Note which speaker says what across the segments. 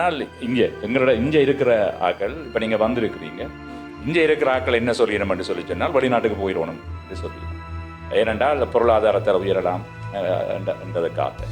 Speaker 1: ஆனால் இங்கே இருக்கிற ஆக்கள் இப்போ நீங்கள் வந்திருக்கிறீங்க, இங்கே இருக்கிற ஆக்கள் என்ன சொல்லிடணும் என்று சொல்லி சொன்னால் வெளிநாட்டுக்கு போயிடணும் என்று சொல்லிடணும். ஏனென்றால் பொருளாதாரத்தை உயரலாம் என்றதுக்காக.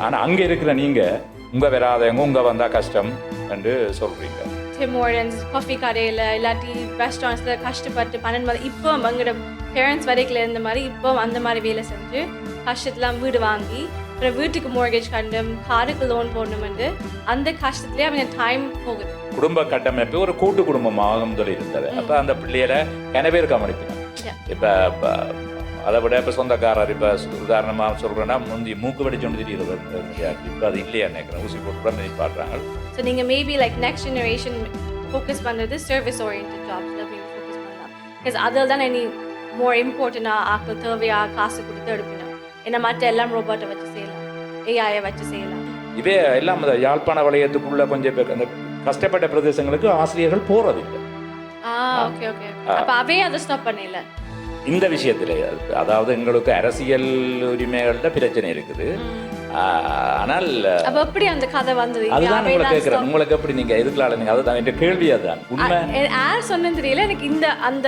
Speaker 1: ஆனால் அங்கே இருக்கிற நீங்கள் உங்கள் வராதவங்க உங்கள் வந்தால் கஷ்டம் என்று சொல்கிறீங்க.
Speaker 2: டிம் ஹார்டன்ஸ் காஃபி கடையில் இல்லாட்டி ரெஸ்டாரண்ட்ஸில் கஷ்டப்பட்டு 12 மாதம் இப்போ எங்களோட பேரண்ட்ஸ் வரைக்கும் இருந்த மாதிரி இப்போ அந்த மாதிரி வேலை செஞ்சு கஷ்டத்துலாம் வீடு வாங்கி அப்புறம் வீட்டுக்கு மோர்கேஜ் கண்டும் காருக்கு லோன் போடணுமெண்டு அந்த கஷ்டத்துலேயே அவங்க டைம் போகுது.
Speaker 1: குடும்ப கட்டமைப்பு ஒரு கூட்டு குடும்பமாக முதல் இருந்தது. அப்போ அந்த பிள்ளைகளை கனவேர் கவனிக்கணும். இப்போ அதை விட இப்போ சொந்தக்காரர் இப்போ உதாரணமாக சொல்கிறேன்னா முந்தி மூக்கு வெடிச்சோண்டு தெரியுது. இப்போ அது இல்லையா நினைக்கிறேன், ஊசி போட்டு கூட நினைப்பாடுறாங்க.
Speaker 2: ஸோ நீங்கள் maybe like next generation focus பண்ணுறது சர்வீஸ் ஓரியன்ட் ஜாப்ஸில் போய் ஃபோக்கஸ் பண்ணலாம். பிகாஸ் அதில் தான் இனி மோர் இம்பார்ட்டண்டாக ஆக்கள் தேவையாக காசு கொடுத்து எடுக்கணும். ஏன்னா மற்ற எல்லாம் ரோபோட்டை வச்சு செய்யலாம், ஏஐயை வச்சு செய்யலாம்.
Speaker 1: இதே எல்லாம் அந்த யாழ்ப்பாண வளையத்துக்குள்ளே கொஞ்சம் பேர் அந்த கஷ்டப்பட்ட பிரதேசங்களுக்கு ஆசிரியர்கள் போகிறதில்லை.
Speaker 2: Okay okay. அப்போ அவே அதை ஸ்டாப் பண்ணல
Speaker 1: இந்த விஷயத்தில். அதாவது எங்களுக்கு அரசியல் உரிமைகள்ல பிரச்சனை இருக்குது. ஆனால்
Speaker 2: எப்படி அந்த கதை வந்தது?
Speaker 1: அதுதான் உங்களை கேட்குறேன், உங்களுக்கு எப்படி நீங்கள் எதுக்குள்ள நீங்கள் அதுதான் என் கேள்வி. அதுதான் உண்மை.
Speaker 2: யார் சொன்னது தெரியல எனக்கு. இந்த அந்த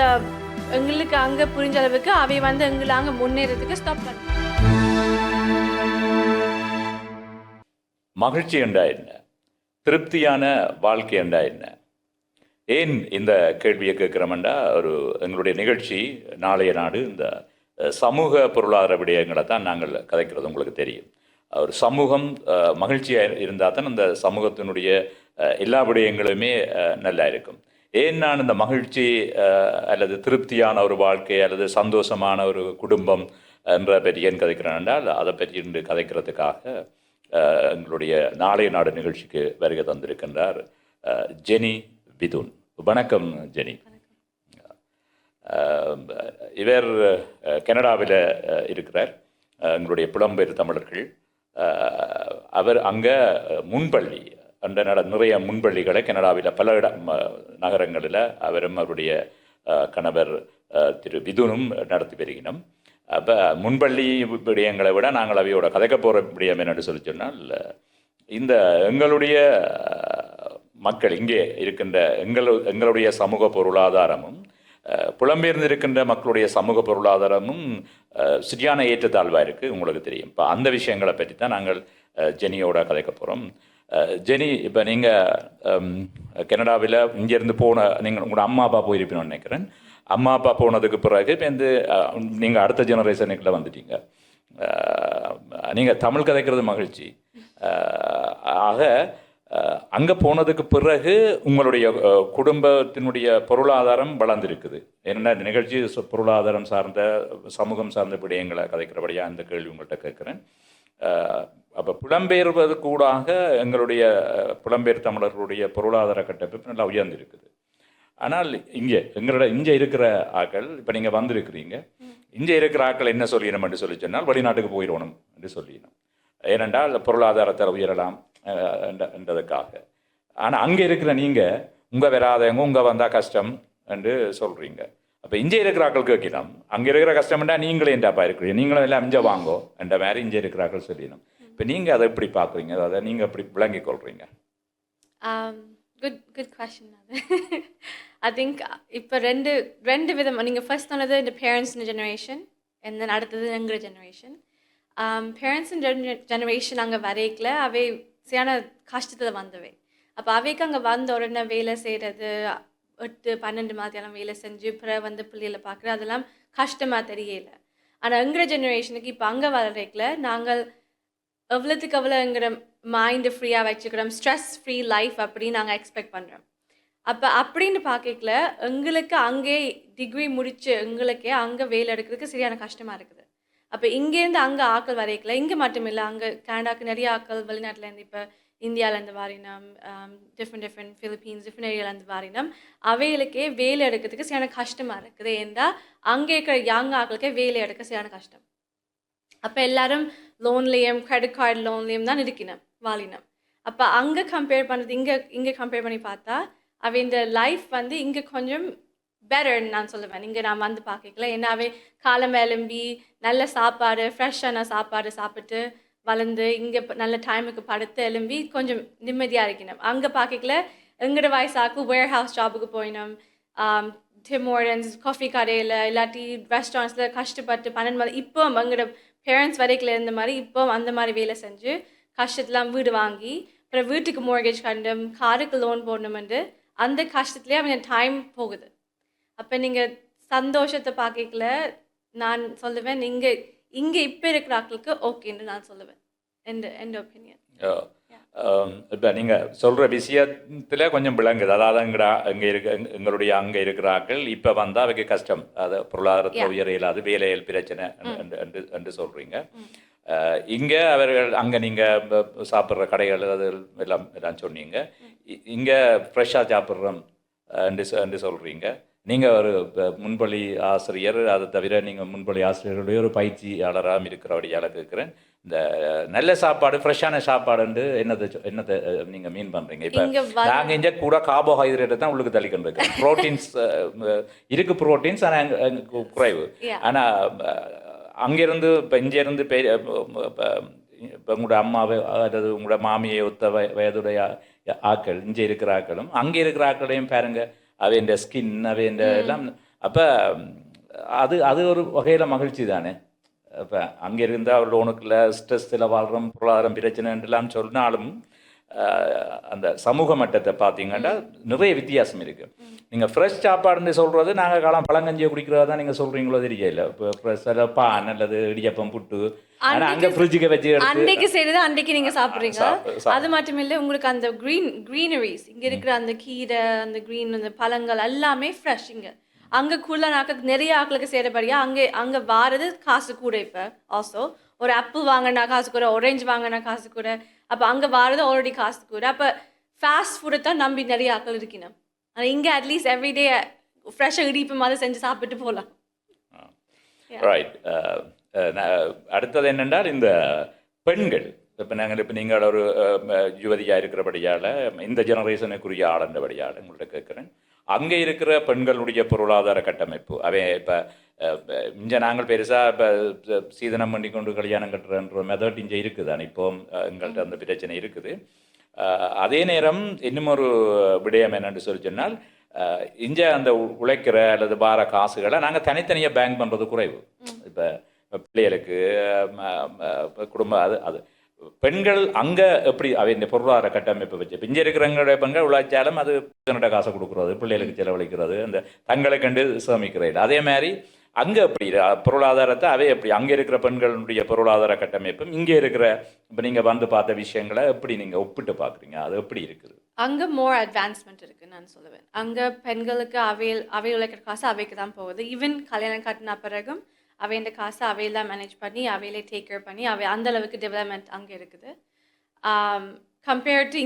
Speaker 2: எங்களுக்கு அங்கே புரிஞ்ச அளவுக்கு அவை வந்து எங்களை அங்கே முன்னேறதுக்கு ஸ்டாப் பண்ண.
Speaker 1: மகிழ்ச்சி என்றா என்ன, திருப்தியான வாழ்க்கை என்றா என்ன? ஏன் இந்த கேள்வியை கேட்குறோம்னா, எங்களுடைய நிகழ்ச்சி நாளைய நாடு இந்த சமூக பொருளாதார விடயங்களை தான் நாங்கள் கதைக்கிறது உங்களுக்கு தெரியும். ஒரு சமூகம் மகிழ்ச்சியாக இருந்தால் தான் அந்த சமூகத்தினுடைய எல்லா விடயங்களுமே நல்லா இருக்கும். ஏன் நான் இந்த மகிழ்ச்சி அல்லது திருப்தியான ஒரு வாழ்க்கை அல்லது சந்தோஷமான ஒரு குடும்பம் என்ற பற்றி ஏன் கதைக்கிறேன் என்றால், அதை பற்றி இன்று கதைக்கிறதுக்காக எங்களுடைய நாளைய நாடு நிகழ்ச்சிக்கு வருகை தந்திருக்கின்றார் ஜெனி விதுன். வணக்கம் ஜெனி. இவர் கனடாவில் இருக்கிறார். எங்களுடைய புலம்பெயர் தமிழர்கள். அவர் அங்கே முன்பள்ளி நிறைய முன்பள்ளிகளை கனடாவில் பல நகரங்களில் அவரும் அவருடைய கணவர் திரு விதுனும் நடத்தி வருகினோம். அப்போ முன்பள்ளி விடயங்களை விட நாங்கள் அவையோட கதைக்க போகிற விடயம் என்னென்னு சொல்லி சொன்னால், இந்த எங்களுடைய மக்கள் இங்கே இருக்கின்ற எங்களுடைய சமூக பொருளாதாரமும் புலம்பெயர்ந்து இருக்கின்ற மக்களுடைய சமூக பொருளாதாரமும் சரியான ஏற்றத்தாழ்வாக இருக்குது, உங்களுக்கு தெரியும். இப்போ அந்த விஷயங்களை பற்றி தான் நாங்கள் ஜெனியோட கதைக்க போகிறோம். ஜெனி, இப்போ நீங்கள் கனடாவில் இங்கேருந்து நீங்கள் உங்களோட அம்மா அப்பா போயிருப்பீங்கன்னு நினைக்கிறேன். அம்மா அப்பா போனதுக்கு பிறகு இப்போ நீங்கள் அடுத்த ஜெனரேஷனுக்குள்ள வந்துட்டீங்க. நீங்கள் தமிழ் கதைக்கிறது மகிழ்ச்சி. ஆக அங்கே போனதுக்கு பிறகு உங்களுடைய குடும்பத்தினுடைய பொருளாதாரம் வளர்ந்துருக்குது. என்ன நிகழ்ச்சி பொருளாதாரம் சார்ந்த சமூகம் சார்ந்த விடயங்களை கதைக்கிறபடியாக அந்த கேள்வி உங்கள்கிட்ட கேட்குறேன். அப்போ புலம்பெயர்வது கூடாக எங்களுடைய புலம்பெயர் தமிழர்களுடைய பொருளாதார கட்டமைப்பு நல்லா உயர்ந்திருக்குது. ஆனால் இங்கே இருக்கிற ஆக்கள் இப்போ நீங்கள் வந்திருக்கிறீங்க, இங்கே இருக்கிற ஆக்கள் என்ன சொல்லிடணும் என்று சொல்லி சொன்னால் வெளிநாட்டுக்கு போயிடணும் என்று சொல்லிடணும். ஏனென்றால் பொருளாதாரத்தை உயரலாம் என்றதுக்காக. ஆனால் அங்கே இருக்கிற நீங்கள் உங்கள் வராதவங்க உங்கள் வந்தால் கஷ்டம் என்று சொல்கிறீங்க. அப்போ இங்கே இருக்கிற ஆக்கள் கேட்கணும், அங்கே இருக்கிற கஷ்டம்டா நீங்களே என்டாப்பா இருக்கிறீங்க, நீங்களும் எல்லாம் இங்கே வாங்கோ என்ற மாதிரி இங்கே இருக்கிற ஆக்கள் சொல்லணும். இப்போ நீங்கள் அதை எப்படி பார்க்குறீங்க, அதை நீங்கள் எப்படி விளங்கி கொள்கிறீங்க?
Speaker 2: Good question. ஐ திங்க் இப்போ ரெண்டு விதமாக நீங்கள் ஃபர்ஸ்ட் சொன்னது இந்த பேரண்ட்ஸ் ஜெனரேஷன், and then அடுத்தது எங்கள் ஜெனரேஷன். பேரண்ட்ஸ் ஜெனரேஷன் அங்கே வரைக்கல அவை சரியான கஷ்டத்தில் வந்தவை. அப்போ அவைக்கு அங்கே வந்த உடனே வேலை செய்கிறது 8-12 மாதிரியெல்லாம் வேலை செஞ்சு பிறகு வந்து பிள்ளைகளை பார்க்குறது அதெல்லாம் கஷ்டமாக தெரியல. ஆனால் எங்கள் ஜெனரேஷனுக்கு இப்போ அங்கே வரைக்கல நாங்கள் எவ்வளோத்துக்கு எவ்வளோ எங்களோட மைண்டு ஃப்ரீயாக வச்சுக்கிறோம், ஸ்ட்ரெஸ் ஃப்ரீ லைஃப் அப்படின்னு நாங்கள் எக்ஸ்பெக்ட் பண்ணுறோம். அப்போ அப்படின்னு பார்க்கல எங்களுக்கு அங்கே டிகிரி முடித்து எங்களுக்கே அங்கே வேலை எடுக்கிறதுக்கு சரியான கஷ்டமாக இருக்குது. அப்போ இங்கேருந்து அங்கே ஆக்கள் வரைக்கல, இங்கே மட்டும் இல்லை, அங்கே கனடாவுக்கு நிறைய ஆக்கள் வெளிநாட்டிலேருந்து இப்போ இந்தியாவிலேருந்து வாரினம், டிஃப்ரெண்ட் ஃபிலிப்பீன்ஸ் டிஃப்ரெண்ட் ஏரியாவிலேருந்து வாரினம், அவைகளுக்கே வேலை எடுக்கிறதுக்கு சரியான கஷ்டமாக இருக்குது. ஏன்னா அங்கே இருக்கிற யங் ஆக்களுக்கே வேலை எடுக்க சரியான கஷ்டம். அப்போ எல்லாரும் லோன்லேயும் கிரெடிட் கார்டு லோன்லேயும் தான் இருக்கணும் வாலினம். அப்போ அங்கே கம்பேர் பண்ணுறது இங்கே கம்பேர் பண்ணி பார்த்தா அவை இந்த லைஃப் வந்து இங்கே கொஞ்சம் பெட்டர்ன்னு நான் சொல்லுவேன். இங்கே நான் வந்து பார்க்கல. ஏன்னா அவை காலம் எலும்பி நல்ல சாப்பாடு ஃப்ரெஷ்ஷான சாப்பாடு சாப்பிட்டு வளர்ந்து இங்கே நல்ல டைமுக்கு படுத்து எழும்பி கொஞ்சம் நிம்மதியாக இருக்கணும். அங்கே பார்க்கல எங்களோட வயசாக்கு வேர் ஹவுஸ் ஜாபுக்கு போயினோம், டிம் ஹார்டன்ஸ் காஃபி கடையில் இல்லாட்டி ரெஸ்டாரண்ட்ஸில் கஷ்டப்பட்டு 12 மணி. இப்போ எங்களோட பேரண்ட்ஸ் வரைக்கும் இருந்த மாதிரி இப்போ அந்த மாதிரி வேலை செஞ்சு கஷ்டத்துலாம் வீடு வாங்கி அப்புறம் வீட்டுக்கு மோர்கேஜ் கண்டும் காருக்கு லோன் போடணுமெண்டு அந்த கஷ்டத்துலேயே அவங்க டைம் போகுது. அப்போ நீங்கள் சந்தோஷத்தை பார்க்கல நான் சொல்லுவேன், நீங்கள் இங்கே இப்போ இருக்கிற ஆட்களுக்கு ஓகேன்னு நான் சொல்லுவேன். என் ஒப்பீனியன்.
Speaker 1: இப்போ நீங்கள் சொல்கிற விஷயத்தில் கொஞ்சம் விளங்குது. அதாவது அங்கே எங்களுடைய அங்கே இருக்கிற ஆட்கள் இப்போ வந்தால் அவைக்கு கஷ்டம், அது பொருளாதாரத்தில் உயர இல்லாது வேலைகள் பிரச்சனை என்று சொல்கிறீங்க. இங்கே அவர்கள் அங்கே நீங்கள் சாப்பிட்ற கடைகள் அது எல்லாம் சொன்னீங்க. இங்கே ஃப்ரெஷ்ஷாக சாப்பிட்றோம் என்று சொல்கிறீங்க. நீங்கள் ஒரு முன்பள்ளி ஆசிரியர், அதை தவிர நீங்கள் முன்பள்ளி ஆசிரியர்களுடைய ஒரு பயிற்சியாளராக இருக்கிறபடியால் கேட்குறேன். இந்த நல்ல சாப்பாடு ஃப்ரெஷ்ஷான சாப்பாடுண்டு என்னத்தை நீங்கள் மீன் பண்ணுறீங்க? இப்போ நாங்கள் இங்கே கூட கார்போஹைட்ரேட்டை தான் உள்ளுக்கு தள்ளிக்கொண்டு இருக்கோம். ப்ரோட்டீன்ஸ் இருக்குது, ப்ரோட்டீன்ஸ் ஆனால் குறைவு. ஆனால் அங்கேருந்து இப்போ இங்கேருந்து இப்போ உங்களோட அம்மாவை அல்லது உங்களோட மாமியை ஒத்த வயதுடைய ஆக்கள் இங்கே இருக்கிற ஆக்களும் அங்கே இருக்கிற ஆக்களையும் பாருங்க, அவைண்ட ஸ்கின் அவைண்ட எல்லாம். அப்போ அது ஒரு வகையில் மகிழ்ச்சி தானே. இப்போ அங்கே இருந்தால் அவரோட உனக்குள்ள ஸ்ட்ரெஸ்ஸில் வாழ்கிறோம், பொருளாதாரம் பிரச்சனைலாம் சொன்னாலும் அந்த சமூக மட்டத்தை பார்த்தீங்கன்னா நிறைய வித்தியாசம் இருக்குது. நீங்கள் ஃப்ரெஷ் சாப்பாடுன்னு சொல்கிறது நாங்கள் காலம் பழங்கஞ்சியை குடிக்கிறதா தான் நீங்கள் சொல்கிறீங்களோ தெரியல. இப்போ ஃப்ரெஷ்ஷாக பான் அல்லது இடியப்பம் புட்டு ஆனால் அங்கே ஃப்ரிட்ஜுக்கு வச்சு
Speaker 2: அன்றைக்கு செய்கிறது அன்றைக்கு நீங்கள் சாப்பிட்றீங்க. அது மட்டும் இல்லை, உங்களுக்கு அந்த க்ரீனரிஸ் இங்கே இருக்கிற அந்த கீரை, அந்த அந்த பழங்கள் எல்லாமே ஃப்ரெஷ். இங்கே அங்கே கூட நாக்கு நிறைய ஆக்களுக்கு செய்கிறபடியா அங்கே வாரது காசு கூட. இப்போ ஆல்சோ ஒரு ஆப்பிள் வாங்கினா காசு கூட, ஆரஞ்சு வாங்கினா காசு கூட. அப்போ அங்கே வாரது ஆல்ரெடி காசு கூட. அப்போ ஃபாஸ்ட் ஃபுட்டை தான் நம்பி நிறைய ஆக்கள் இருக்கணும். ஆனால் இங்கே அட்லீஸ்ட் எவ்ரிடே ஃப்ரெஷ்ஷாக இடிப்பு மாதிரி செஞ்சு சாப்பிட்டு போகலாம்.
Speaker 1: ரைட். அடுத்தது என்னென்றால் இந்த பெண்கள், இப்போ நீங்கள் ஒரு யுவதியாக இருக்கிறபடியால் இந்த ஜெனரேஷனுக்குரிய ஆளுன்றபடியால் உங்கள்கிட்ட கேட்குறேன், அங்கே இருக்கிற பெண்களுடைய பொருளாதார கட்டமைப்பு அவை இப்போ இங்கே நாங்கள் பெருசாக இப்போ சீதனம் பண்ணி கொண்டு கல்யாணம் கட்டுறன்ற மெத்தட் இங்கே இருக்குது. இப்போ எங்கள்கிட்ட அந்த பிரச்சனை இருக்குது. அதே நேரம் இன்னும் ஒரு விடயம் என்னென்னு சொல்லி சொன்னால், இங்கே அந்த உழைக்கிற அல்லது பார காசுகளை நாங்கள் தனித்தனியாக பேங்க் பண்ணுறது குறைவு. இப்போ பிள்ளைகளுக்கு குடும்பம் அது பெண்கள் அங்கே எப்படி அவை இந்த பொருளாதார கட்டமைப்பை வச்சு இங்கே இருக்கிறவங்களுடைய பெண்கள் உழைச்சாலும் அது தன்னோட காசை கொடுக்குறது, பிள்ளைகளுக்கு செலவழிக்கிறது, அந்த தங்களை கண்டு சேமிக்கிறது. அதே மாதிரி அங்கே எப்படி பொருளாதாரத்தை அவை எப்படி அங்கே இருக்கிற பெண்களுடைய பொருளாதார கட்டமைப்பும் இங்கே இருக்கிற இப்போ நீங்கள் வந்து பார்த்த விஷயங்களை எப்படி நீங்கள் ஒப்பிட்டு பார்க்குறீங்க? அது எப்படி இருக்குது?
Speaker 2: அங்கே மோர் அட்வான்ஸ்மெண்ட் இருக்குன்னு நான் சொல்லுவேன். அங்கே பெண்களுக்கு அவை உழைக்கிற காசு அவைக்கு தான் போகுது. ஈவன் கல்யாணம் கட்டின பிறகும் அவைண்ட காசை அவையெல்லாம் மேனேஜ் பண்ணி அவையிலே டேக் கேர் பண்ணி அந்த அளவுக்கு டெவலப்மெண்ட் அங்கே இருக்குது. கம்பேர்ட் டு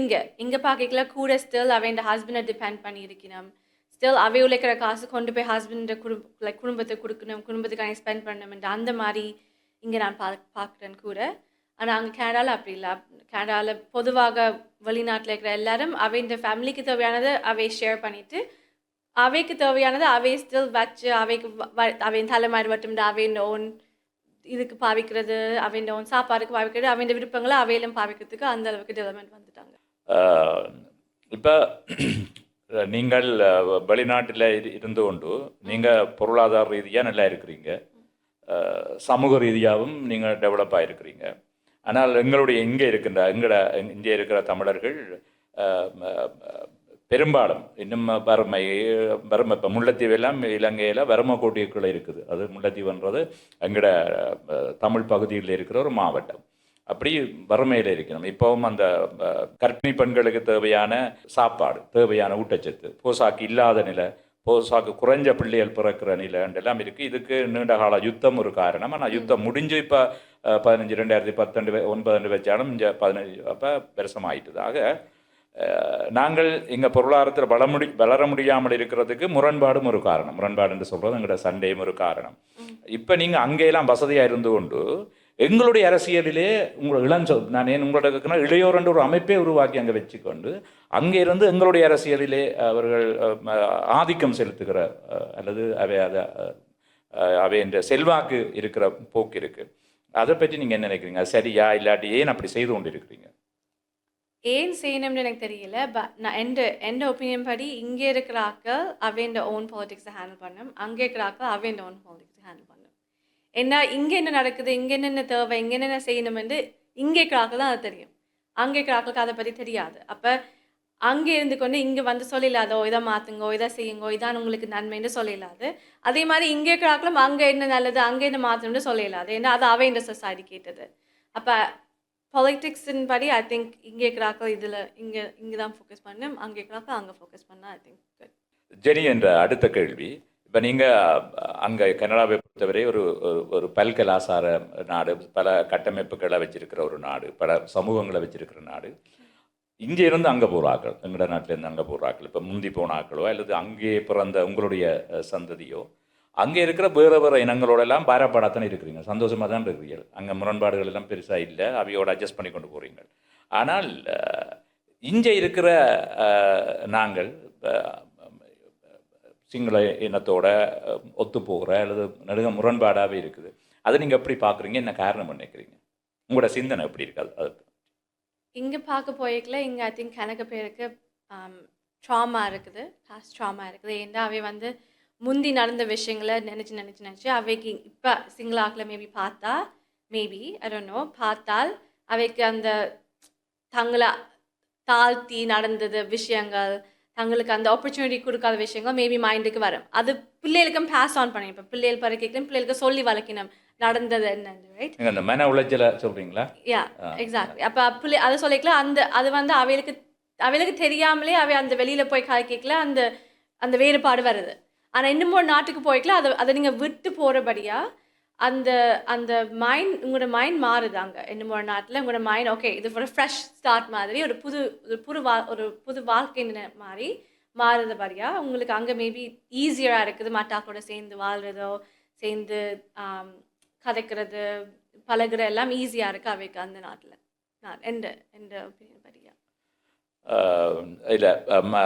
Speaker 2: இங்கே பார்க்கல கூட ஸ்டில் அவைண்ட ஹஸ்பண்டை டிபெண்ட் பண்ணி இருக்கணும். ஸ்டில் அவை உழைக்கிற காசு கொண்டு போய் ஹஸ்பண்ட் குடும்பத்தை கொடுக்கணும், குடும்பத்துக்கான ஸ்பெண்ட் பண்ணணும். அந்த மாதிரி இங்கே நான் பார்க்குறேன் கூட. ஆனால் அங்கே கனடாவில் அப்படி இல்லை. கனடாவில் பொதுவாக வெளிநாட்டில் இருக்கிற எல்லாரும் அவைண்ட ஃபேமிலிக்கு தேவையானதை அவை ஷேர் பண்ணிவிட்டு அவைக்கு தேவையானது அவை ஸ்டில் வச்சு அவைக்கு அவையின் தலைமாரி மட்டும் அவையின் ஓன் இதுக்கு பாவிக்கிறது, அவையின் ஓன் சாப்பாடுக்கு பாவிக்கிறது, அவையின் விருப்பங்களை அவையிலும் பாவிக்கிறதுக்கு அந்த அளவுக்கு டெவலப்மெண்ட் வந்துட்டாங்க.
Speaker 1: இப்போ நீங்கள் வெளிநாட்டில் இருந்து கொண்டு நீங்கள் பொருளாதார ரீதியாக நல்லா இருக்கிறீங்க, சமூக ரீதியாகவும் நீங்கள் டெவலப் ஆகிருக்கிறீங்க. ஆனால் எங்களுடைய இங்கே இருக்கிற தமிழர்கள் பெரும்பாலும் இன்னும் வறுமை இப்போ முல்லைத்தீவெல்லாம் இலங்கையில் வறுமை கோட்டிக்குள்ளே இருக்குது. அது முல்லைத்தீவுன்றது எங்களோட தமிழ் பகுதியில் இருக்கிற ஒரு மாவட்டம். அப்படி வறுமையில் இருக்கணும். இப்போவும் அந்த கர்ப்பிணி பெண்களுக்கு தேவையான சாப்பாடு, தேவையான ஊட்டச்சத்து, போசாக்கு இல்லாத நிலை, போசாக்கு குறைஞ்ச பிள்ளைகள் பிறக்கிற நிலைன்றெல்லாம் இருக்குது. இதுக்கு நீண்ட கால யுத்தம் ஒரு காரணம். ஆனால் யுத்தம் முடிஞ்சு இப்போ 2019 வச்சாலும் இங்கே 15 அப்போ பெருசமாயிட்டுது. ஆக நாங்கள் இங்கே பொருளாதாரத்தில் வளர முடியாமல் இருக்கிறதுக்கு முரண்பாடும் ஒரு காரணம். முரண்பாடு என்று சொல்கிறது எங்களோட சண்டையும் ஒரு காரணம். இப்போ நீங்கள் அங்கேயெல்லாம் வசதியாக இருந்து கொண்டு எங்களுடைய அரசியலிலே நான் ஏன் உங்களோட கேட்குறேன்னா, இளையோர் என்ற ஒரு அமைப்பே உருவாக்கி அங்கே வச்சுக்கொண்டு அங்கே இருந்து எங்களுடைய அரசியலிலே அவர்கள் ஆதிக்கம் செலுத்துகிற அல்லது அவை என்ற செல்வாக்கு இருக்கிற போக்கு இருக்குது. அதை பற்றி நீங்கள் என்ன நினைக்கிறீங்க? அது சரியா இல்லாட்டி ஏன் அப்படி செய்து கொண்டு இருக்கிறீங்க?
Speaker 2: ஏன் செய்யணும்னு எனக்கு தெரியல. பட் நான் எந்த ஒப்பீனியன் படி இங்கே இருக்கிற ஆக்கள் அவைண்ட ஓன் பாலிடிக்ஸை ஹேண்டில் பண்ணும், அங்கே இருக்கிற ஆக்கள் அவைண்ட ஓன் பாலிடிக்ஸை ஹேண்டில் பண்ணும். ஏன்னா இங்கே என்ன நடக்குது, இங்கே என்னென்ன தேவை, இங்கே என்னென்ன செய்யணும்னு இங்கே இருக்கிற ஆக்கள் தான் அது தெரியும். அங்கே இருக்கிற ஆக்களுக்கு அதை பற்றி தெரியாது. அப்போ அங்கே இருந்து கொண்டு இங்கே வந்து சொல்லிடலாதோ, இதை மாற்றுங்கோ, இதை செய்யுங்கோ, இதான் உங்களுக்கு நன்மைன்னு சொல்லிடலாது. அதே மாதிரி இங்கே இருக்கிற ஆக்களும் அங்கே என்ன நல்லது, அங்கே என்ன மாற்றணும்னு சொல்லிடலாது. ஏன்னா அது அவைண்ட சொசைட்டி கேட்டது. அப்போ பாலிட்டிக்ஸின் படி ஐ திங்க் இங்கே இருக்கிறாக்கள் இதில் இங்கே தான் ஃபோக்கஸ் பண்ணணும், அங்கே இருக்கிறாக்கள் அங்கே ஃபோக்கஸ் பண்ணால் ஐ திங்க் குட்.
Speaker 1: ஜெனி என்ற அடுத்த கேள்வி, இப்போ நீங்கள் அங்கே கனடாவை பொறுத்தவரை ஒரு ஒரு பல்கலாசார நாடு, பல கட்டமைப்புகளை வச்சிருக்கிற ஒரு நாடு, பல சமூகங்களை வச்சிருக்கிற நாடு. இங்கே இருந்து அங்கே போகிறாக்கள், எங்களோட நாட்டிலேருந்து அங்கே போகிறாக்கள், இப்போ முந்தி போன ஆக்களோ அல்லது அங்கே பிறந்த உங்களுடைய சந்ததியோ அங்கே இருக்கிற வேறு இனங்களோடெல்லாம் பாராப்பாடாத்தானே இருக்கிறீங்க, சந்தோஷமாக தான் இருக்கிறீர்கள். அங்கே முரண்பாடுகள் எல்லாம் பெருசாக இல்லை, அவையோடு அட்ஜஸ்ட் பண்ணி கொண்டு போகிறீங்க. ஆனால் இங்கே இருக்கிற நாங்கள் சிங்கள இனத்தோட ஒத்து போகிற அல்லது நடுக முரண்பாடாகவே இருக்குது. அதை நீங்கள் எப்படி பார்க்குறீங்க, என்ன காரணம் நினைக்கிறீங்க, உங்களோட சிந்தனை எப்படி இருக்காது? அது
Speaker 2: இங்கே பார்க்க போய்க்கல இங்கே ஐ திங்க் கணக்கு பேருக்கு ட்ராமா இருக்குது, பாஸ்ட் ட்ராமா இருக்குது. ஏன்னா அவை வந்து முந்தி நடந்த விஷயங்களை நினச்சி அவைக்கு இப்போ சிங்களாக்கில் மேபி பார்த்தா மேபி ஐ டோன்ட் நோ பார்த்தால் அவைக்கு அந்த தங்களை தாழ்த்தி நடந்தது விஷயங்கள், தங்களுக்கு அந்த ஆப்பர்ச்சுனிட்டி கொடுக்காத விஷயங்கள் மேபி மைண்டுக்கு வரும். அது பிள்ளைகளுக்கும் பாஸ் ஆன் பண்ணி, இப்போ பிள்ளைகள் பறக்கணும், பிள்ளைகளுக்கு சொல்லி வளர்க்கணும் நடந்தது என்னன்னு, ரைட்?
Speaker 1: அந்த மன உளைச்சலை சொல்கிறீங்களா?
Speaker 2: Yeah exactly. அப்போ பிள்ளை அதை சொல்லிக்கலாம். அது வந்து அவைகளுக்கு தெரியாமலே அவை அந்த வெளியில் போய் கேட்கல, அந்த வேறுபாடு வருது. ஆனால் இன்னும் ஒரு நாட்டுக்கு போய்க்கல அதை நீங்கள் விட்டு போகிறபடியா அந்த மைண்ட், உங்களோட மைண்ட் மாறுது. அங்கே இன்னும் ஒரு நாட்டில் உங்களோட மைண்ட் ஓகே இது ஒரு ஃப்ரெஷ் ஸ்டார்ட் மாதிரி, ஒரு புது வாழ்க்கை மாதிரி மாறுறபடியா உங்களுக்கு அங்கே மேபி ஈஸியராக இருக்குது. மட்டாக்களோட சேர்ந்து வாழ்கிறதோ, சேர்ந்து கதைக்கிறது, பழகுற எல்லாம் ஈஸியாக இருக்குது அவைக்கு அந்த நாட்டில். நான் எந்த ஒப்பீனியன் படியா
Speaker 1: இல்லை,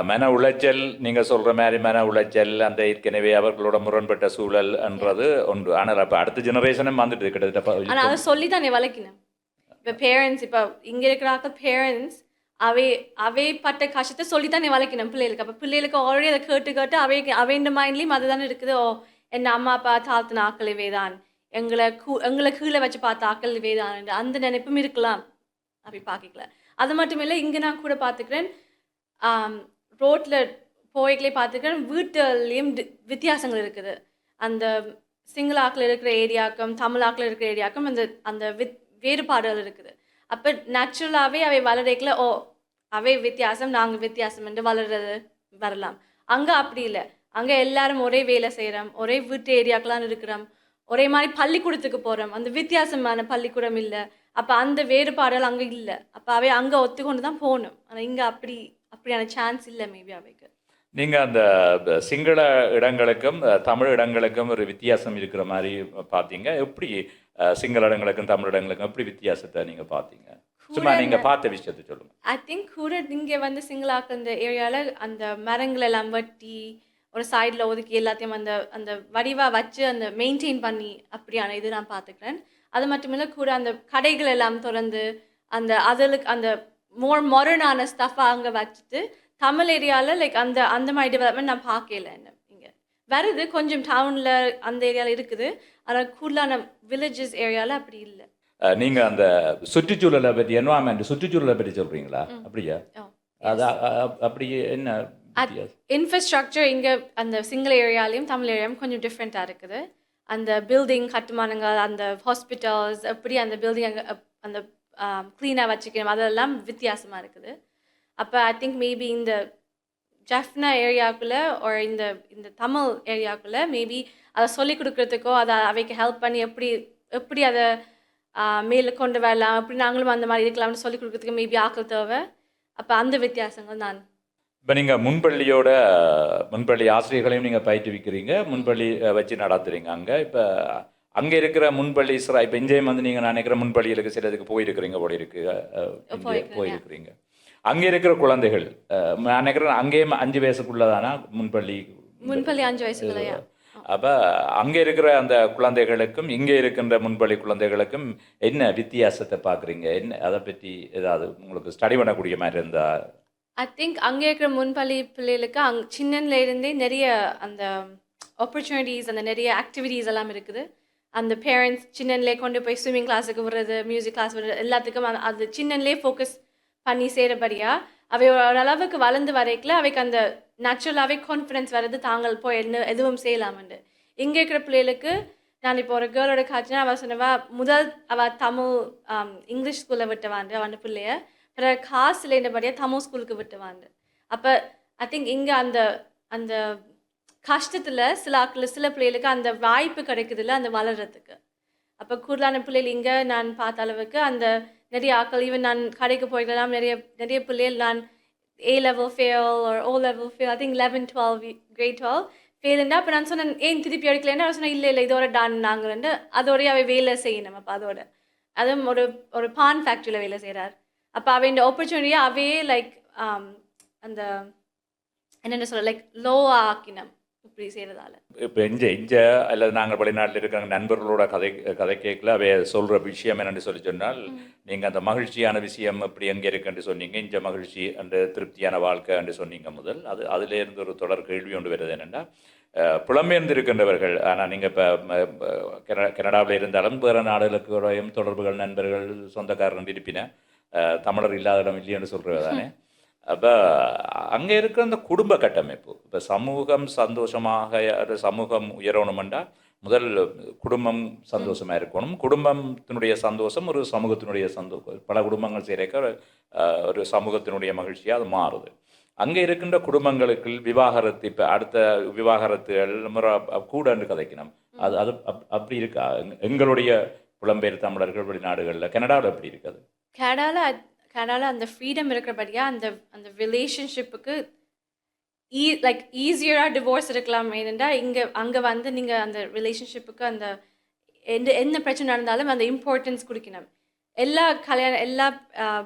Speaker 1: மன உளைச்சல் நீங்கள் சொல்கிற மாதிரி மன உளைச்சல், அந்த ஏற்கனவே அவர்களோட முரண்பட்ட சூழல் என்றது ஒன்று. ஆனால் அப்போ அடுத்த ஜெனரேஷனும் வந்துட்டு கிட்டத்தட்ட.
Speaker 2: ஆனால் அதை சொல்லி தானே வளர்க்கணும். இப்போ பேரண்ட்ஸ், இப்போ இங்கே இருக்கிறாக்க பேரண்ட்ஸ் அவை பட்ட கஷ்டத்தை சொல்லி தானே வளர்க்கணும் பிள்ளைகளுக்கு. அப்போ பிள்ளைகளுக்கு ஆல்ரெடி அதை கேட்டு அவைண்ட மைண்ட்லேயும் அது தானே இருக்குது. ஓ என் அம்மா அப்பா தாழ்த்தின ஆக்கள் இவைதான், எங்களை கீழே வச்சு பார்த்த ஆக்கள் இவைதான், அந்த நினைப்பும் இருக்கலாம். அப்படி பார்க்கல. அது மட்டும் இல்லை, இங்கே நான் கூட பார்த்துக்கிறேன், ரோட்டில் போய்களே பார்த்துக்கிறேன், வீட்டுலேயும் வித்தியாசங்கள் இருக்குது. அந்த சிங்கள ஆக்கில் இருக்கிற ஏரியாக்கும் தமிழ் ஆக்கில் இருக்கிற ஏரியாக்கும் அந்த வேறுபாடுகள் இருக்குது. அப்போ நேச்சுரலாகவே அவை வளரேக்கில் ஓ அவை வித்தியாசம், நாங்கள் வித்தியாசம் என்று வரலாம். அங்கே அப்படி இல்லை. அங்கே எல்லாரும் ஒரே வேலை செய்கிறோம், ஒரே வீட்டு ஏரியாக்கெலாம் இருக்கிறோம், ஒரே மாதிரி பள்ளிக்கூடத்துக்கு போகிறோம், அந்த வித்தியாசமான பள்ளிக்கூடம் இல்லை. அப்போ அந்த வேறுபாடுகள் அங்கே இல்லை. அப்போ அவை அங்கே ஒத்துக்கொண்டு தான் போகணும். ஆனால் இங்கே அப்படியான சான்ஸ் இல்லை மேபி அவைக்கு.
Speaker 1: நீங்கள் அந்த சிங்கள இடங்களுக்கும் தமிழ் இடங்களுக்கும் ஒரு வித்தியாசம் இருக்கிற மாதிரி பார்த்தீங்க. எப்படி சிங்கள இடங்களுக்கும் தமிழ் இடங்களுக்கும் எப்படி வித்தியாசத்தை நீங்கள் பார்த்தீங்க? சும்மா நீங்கள் பார்த்த விஷயத்தை சொல்லுங்கள்.
Speaker 2: ஐ திங்க் கூட இங்கே வந்து சிங்களாக்கு அந்த ஏரியாவில் அந்த மரங்கள் எல்லாம் வெட்டி ஒரு சைடில் ஒதுக்கி எல்லாத்தையும் அந்த வடிவாக வச்சு அந்த மெயின்டைன் பண்ணி அப்படியான இது நான் பார்த்துக்கிறேன். அது மட்டும் இல்லை, கூட அந்த கடைகள் எல்லாம் திறந்து அதுக்கு அந்த மாடர்னான ஸ்டஃப்பாக அங்கே வச்சுட்டு தமிழ் ஏரியாவில் லைக் அந்த மாதிரி டெவலப்மெண்ட் நான் பார்க்கல. என்ன இங்கே வருது கொஞ்சம் டவுனில் அந்த ஏரியாவில் இருக்குது, ஆனால் கூடுதலான வில்லேஜஸ் ஏரியாவில் அப்படி இல்லை.
Speaker 1: நீங்கள் அந்த சுற்றுச்சூழலை பற்றி என்வாயன்மெண்ட் சுற்றுச்சூழலை பற்றி சொல்கிறீங்களா? அப்படியா? அது அப்படி என்ன
Speaker 2: இன்ஃப்ராஸ்ட்ரக்சர் இங்கே அந்த சிங்கள ஏரியாலையும் தமிழ் ஏரியாவும் கொஞ்சம் டிஃப்ரெண்ட்டாக இருக்குது. அந்த பில்டிங் கட்டுமானங்கள், அந்த ஹாஸ்பிட்டல்ஸ், எப்படி அந்த பில்டிங் அந்த க்ளீனாக வச்சுக்கணும், அதெல்லாம் வித்தியாசமாக இருக்குது. அப்போ ஐ திங்க் மேபி இந்த ஜஃப்னா ஏரியாவுக்குள்ளே ஒரு இந்த தமிழ் ஏரியாவுக்குள்ளே மேபி அதை சொல்லிக் கொடுக்குறதுக்கோ அதை அவைக்கு ஹெல்ப் பண்ணி எப்படி அதை மேலே கொண்டு வரலாம், எப்படி நாங்களும் அந்த மாதிரி இருக்கலாம்னு சொல்லிக் கொடுக்குறதுக்கு மேபி ஆக்கள் தேவை. அப்போ அந்த வித்தியாசங்கள் நான்.
Speaker 1: இப்போ நீங்கள் முன்பள்ளி ஆசிரியர்களையும் நீங்கள் பயிற்றுவிக்கிறீங்க, முன்பள்ளி வச்சு நடத்துகிறீங்க அங்கே. இப்போ அங்கே இருக்கிற முன்பள்ளி இப்போ இங்கேயும் வந்து நீங்கள் நான் நினைக்கிற முன்பள்ளிகளுக்கு சிலதுக்கு போயிருக்கிறீங்க போல போயிருக்கிறீங்க. அங்கே இருக்கிற குழந்தைகள் நான் நினைக்கிறேன் அங்கேயும் 5 வயசுக்குள்ளதானா முன்பள்ளி
Speaker 2: 5 வயசுக்குள்ளையா?
Speaker 1: அப்போ அங்கே இருக்கிற அந்த குழந்தைகளுக்கும் இங்கே இருக்கின்ற முன்பள்ளி குழந்தைகளுக்கும் என்ன வித்தியாசத்தை பார்க்குறீங்க? என்ன அதை பற்றி ஏதாவது உங்களுக்கு ஸ்டடி பண்ணக்கூடிய மாதிரி இருந்தா?
Speaker 2: ஐ திங்க் அங்கே இருக்கிற முன்பள்ளி பிள்ளைகளுக்கு சின்னன்ல இருந்தே நிறைய அந்த ஆப்பர்ச்சுனிட்டிஸ், அந்த நிறைய ஆக்டிவிட்டீஸ் எல்லாம் இருக்குது. அந்த பேரண்ட்ஸ் சின்னன்லே கொண்டு போய் ஸ்விம்மிங் கிளாஸுக்கு விடுறது, மியூசிக் கிளாஸ் விடுறது, எல்லாத்துக்கும் அது சின்னன்லே ஃபோக்கஸ் பண்ணி செய்கிறபடியா அவை ஓரளவுக்கு வளர்ந்து வரைக்கல அவைக்கு அந்த நேச்சுரலாகவே கான்ஃபிடென்ஸ் வர்றது தாங்கள் போய் எதுவும் செய்யலாம்ண்டு. இங்கே இருக்கிற பிள்ளைகளுக்கு நான் இப்போ ஒரு கேர்ளோட காய்ச்சினா அவள் சொன்னவா அவள் தமிழ் இங்கிலீஷ் ஸ்கூலில் விட்டுவாண்டு அவன் பிள்ளைய, பிறகு காசு இல்லைன்றபடியாக தமிழ் ஸ்கூலுக்கு விட்டுவாண்டு. அப்போ ஐ திங்க் இங்கே அந்த அந்த கஷ்டத்தில் சில பிள்ளைகளுக்கு அந்த வாய்ப்பு கிடைக்குதுல்ல அந்த வளர்கிறதுக்கு. அப்போ கூடுதலான பிள்ளைகள் இங்கே நான் பார்த்த அளவுக்கு அந்த நிறைய ஆக்கள், ஈவன் நான் கடைக்கு போய்க்கலாம் நிறைய பிள்ளைகள் நான் A level fail or O level fail, I think 11, 12, grade 12 ஃபெயிலுண்டா. அப்போ நான் சொன்னேன் ஏன் திருப்பி அடிக்கலைன்னா அவள் சொன்னேன் இல்லை இதோட டான் நாங்கள்ண்டு அதோடய அவை வேலை செய்யணும். அப்போ அதுவும் ஒரு பான் ஃபேக்ட்ரியில் வேலை செய்கிறார். அப்போ அவை இந்த ஆப்பர்ச்சுனிட்டியாக அவையே லைக் அந்த என்னென்ன சொல்ல லைக் லோவாக ஆக்கினோம் இப்படி செய்கிறதால.
Speaker 1: இப்போ இஞ்ச அல்லது நாங்கள் வெளிநாட்டில் இருக்கிற நண்பர்களோட கதை கேட்கல அவைய சொல்கிற விஷயம் என்னென்னு சொன்னால், நீங்கள் அந்த மகிழ்ச்சியான விஷயம் இப்படி எங்கே இருக்குன்னு சொன்னீங்க, இஞ்ச மகிழ்ச்சி அந்த திருப்தியான வாழ்க்கை என்று சொன்னீங்க முதல். அதிலேருந்து ஒரு தொடர் கேள்வி ஒன்று வருது என்னென்னா, புலம்பெயர்ந்து இருக்கின்றவர்கள், ஆனால் நீங்கள் இப்போ கனடாவில் இருந்தாலும் வேறு நாடுகளுக்கு தொடர்புகள், நண்பர்கள், சொந்தக்காரன் இருப்பின, தமிழர் இல்லாத இடம் இல்லைன்னு சொல்கிறது தானே. அப்போ அங்கே இருக்கிற அந்த குடும்ப கட்டமைப்பு, இப்போ சமூகம் சந்தோஷமாக சமூகம் உயரணுமெண்டா முதல் குடும்பம் சந்தோஷமாக இருக்கணும். குடும்பத்தினுடைய சந்தோஷம் ஒரு சமூகத்தினுடைய சந்தோஷம். பல குடும்பங்கள் செய்கிறக்க ஒரு சமூகத்தினுடைய மகிழ்ச்சியாக அது மாறுது. அங்கே இருக்கின்ற குடும்பங்களுக்கு விவாகரத்து, இப்போ அடுத்த விவாகரத்துகள் முறை கூடன்னு கதைக்கணும். அது அப்படி இருக்கா எங்களுடைய புலம்பெயர் தமிழர்கள் வெளிநாடுகளில்? கனடாவில் எப்படி இருக்காது?
Speaker 2: கனடாவில் அந்த ஃப்ரீடம் இருக்கிறபடியாக அந்த ரிலேஷன்ஷிப்புக்கு லைக் ஈஸியராக டிவோர்ஸ் இருக்கலாம். ஏனென்றா அங்கே வந்து நீங்கள் அந்த ரிலேஷன்ஷிப்புக்கு அந்த என்ன பிரச்சனை நடந்தாலும் அந்த இம்பார்ட்டன்ஸ் கொடுக்கணும். எல்லா